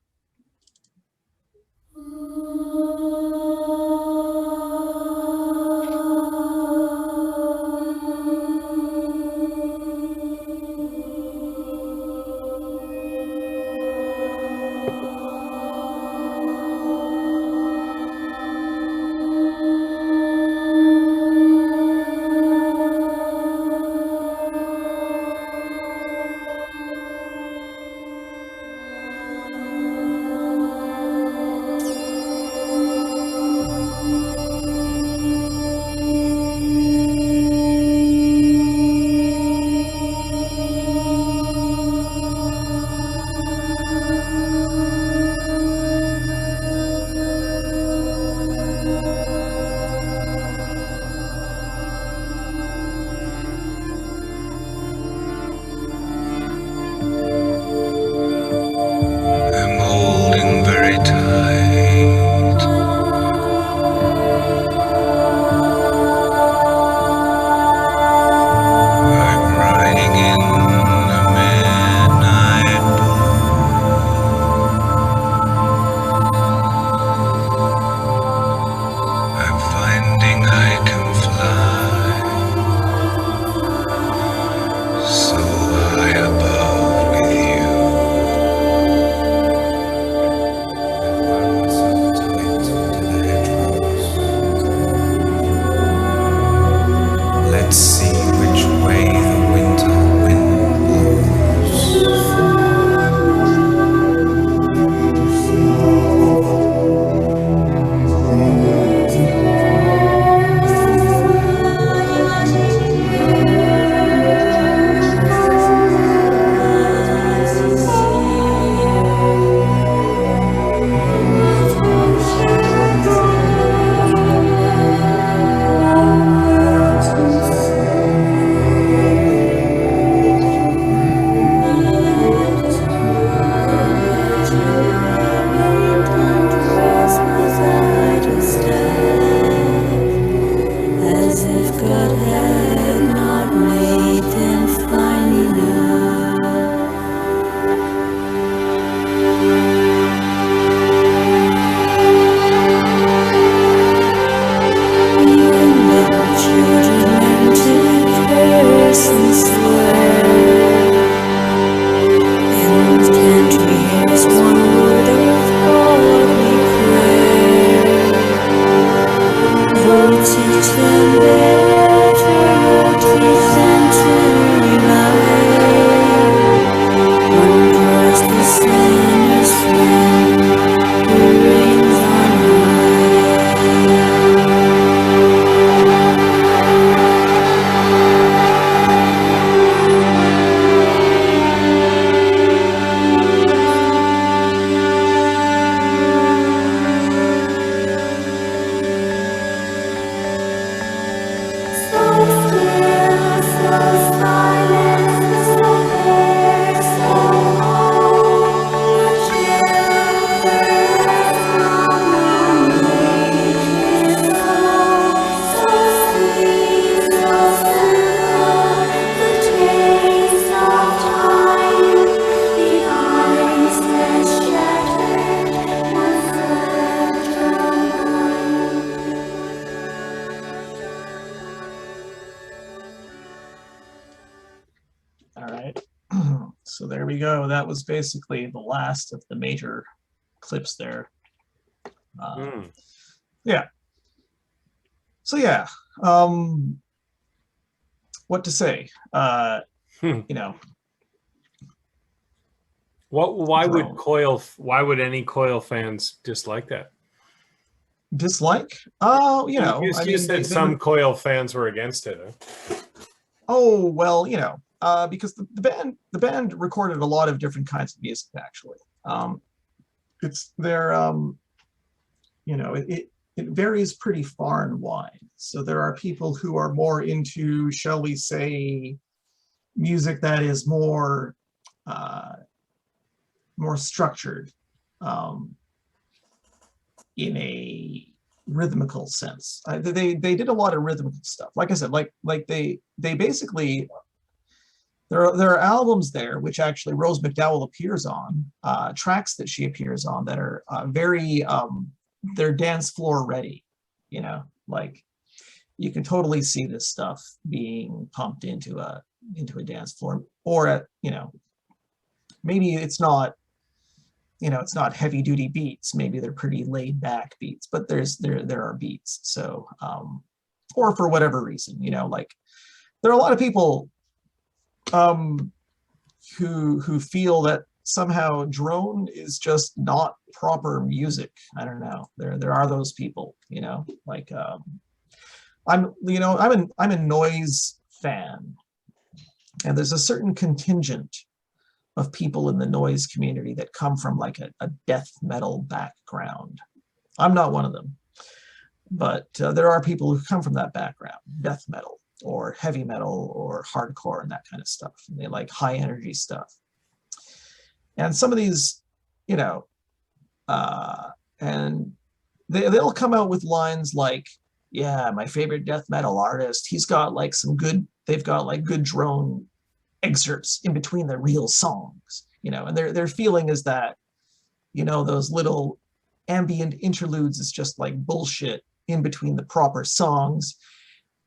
All right. So there we go. That was basically the last of the major clips there. Yeah. So yeah, what to say? You know, Why Drone. would any Coil fans dislike that? dislike? Oh, you know, You I mean, said some Coil fans were against it. Huh? oh well, you know, because the band recorded a lot of different kinds of music actually. It's their you know, it varies pretty far and wide. So there are people who are more into, shall we say, music that is more more structured in a rhythmical sense. They did a lot of rhythmical stuff. Like I said, like they basically there are albums there which actually Rose McDowall appears on, tracks that she appears on that are very they're dance floor ready. You know, like you can totally see this stuff being pumped into a dance floor, or at, you know, maybe it's not, you know, it's not heavy duty beats, maybe they're pretty laid back beats, but there are beats. So or for whatever reason, you know, like there are a lot of people who feel that somehow drone is just not proper music. I don't know, there are those people, you know, like I'm a noise fan, and there's a certain contingent of people in the noise community that come from like a death metal background. I'm not one of them, but there are people who come from that background, death metal or heavy metal or hardcore and that kind of stuff. And they like high energy stuff. And some of these, you know, and they'll come out with lines like, yeah, my favorite death metal artist, he's got like some good, they've got like good drone excerpts in between the real songs, you know, and their feeling is that, you know, those little ambient interludes is just like bullshit in between the proper songs.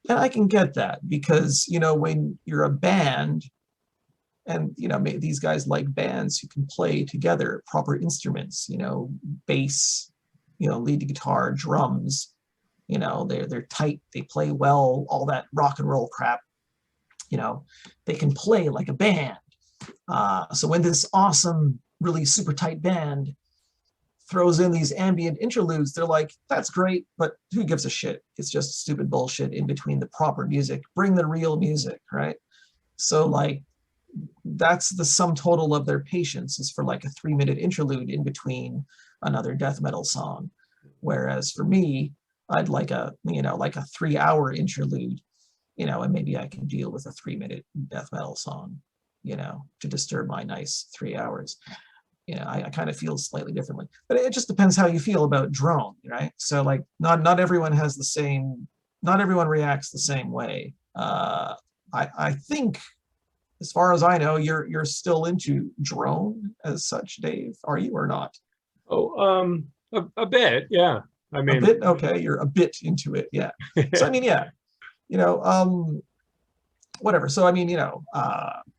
And I can get that because, you know, when you're a band and, you know, these guys like bands who can play together proper instruments, you know, bass, you know, lead guitar, drums, you know, they're tight, they play well, all that rock and roll crap, you know, they can play like a band. So when this awesome, really super tight band throws in these ambient interludes, they're like, that's great, but who gives a shit? It's just stupid bullshit in between the proper music. Bring the real music, right? So like, that's the sum total of their patience, is for like a 3-minute interlude in between another death metal song. Whereas for me, I'd like a, you know, like a 3-hour interlude, you know, and maybe I can deal with a 3-minute death metal song, you know, to disturb my nice 3 hours. You know, I kind of feel slightly differently, but it just depends how you feel about drone, right? So like, not everyone has the same, not everyone reacts the same way. I think, as far as I know, you're still into drone as such, Dave. Are you or not? Oh, a bit, yeah. I mean, a bit. Okay, you're a bit into it, yeah. So I mean, yeah, you know, whatever. So I mean, you know,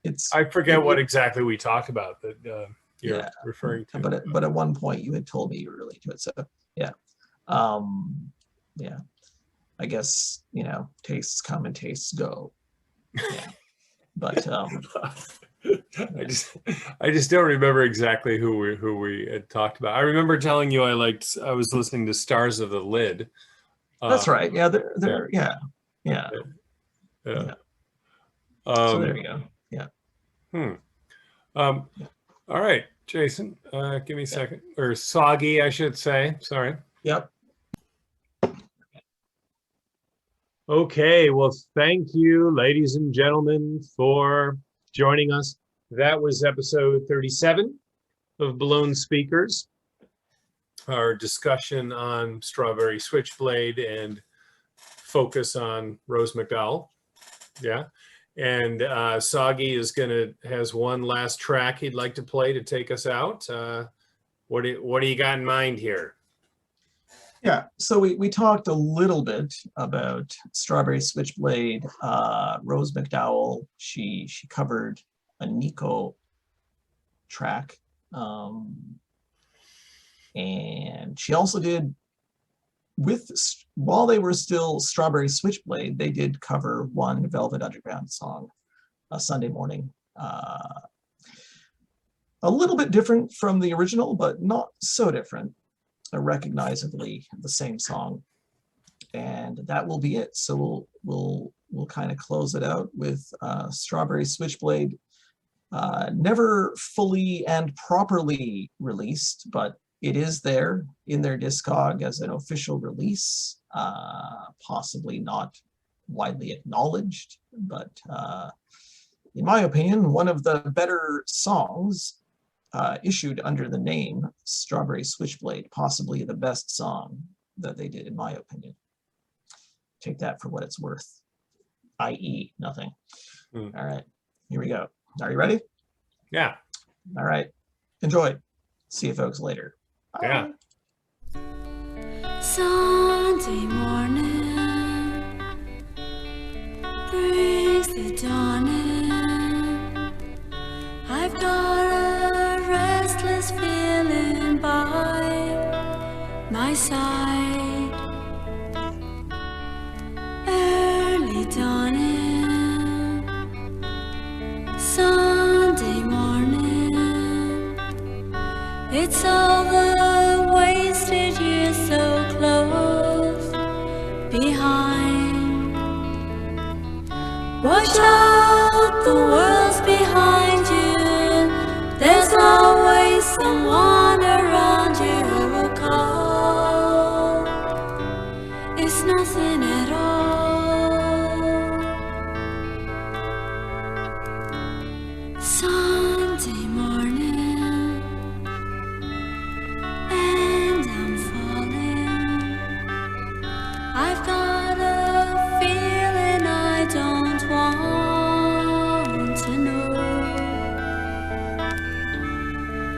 it's. I forget what exactly we talked about that you're referring to. But at one point you had told me you were really into it. So yeah, yeah. I guess, you know, tastes come and tastes go. Yeah. But I just don't remember exactly who we had talked about. I remember telling you I was listening to Stars of the Lid. That's right. Yeah, they're yeah. So there you go. Yeah. All right, Jason, give me a second. Or Soggy, I should say. Sorry. Yep. Okay, well, thank you, ladies and gentlemen, for joining us. That was episode 37 of Balloon Speakers, our discussion on Strawberry Switchblade and focus on Rose McDowall. Yeah. And Soggy has one last track he'd like to play to take us out. What do you got in mind here? Yeah, so we talked a little bit about Strawberry Switchblade. Rose McDowall, she covered Nico track. And she also did, while they were still Strawberry Switchblade, they did cover one Velvet Underground song, a Sunday Morning. A little bit different from the original, but not so different. Recognizably the same song. And that will be it. So we'll kind of close it out with Strawberry Switchblade. Never fully and properly released, but it is there in their Discog as an official release, possibly not widely acknowledged, but in my opinion, one of the better songs issued under the name Strawberry Switchblade, possibly the best song that they did, in my opinion. Take that for what it's worth, i.e. nothing. All right, here we go. Are you ready? Yeah. All right, enjoy. See you folks later. Yeah. Sunday morning brings the dawning. I've got a restless feeling by my side. Early dawning, Sunday morning. It's all the wasted years so close behind. Watch out, the world's behind you. There's always someone around you. A call, it's nothing at all. Sunday morning, and I'm falling. I've got a feeling I don't want to know.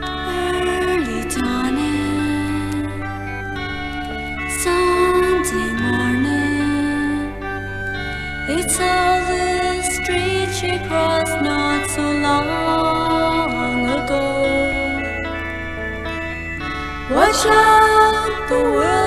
Early dawning, Sunday morning. It's all the streets you crossed not so long ago. Watch out, the world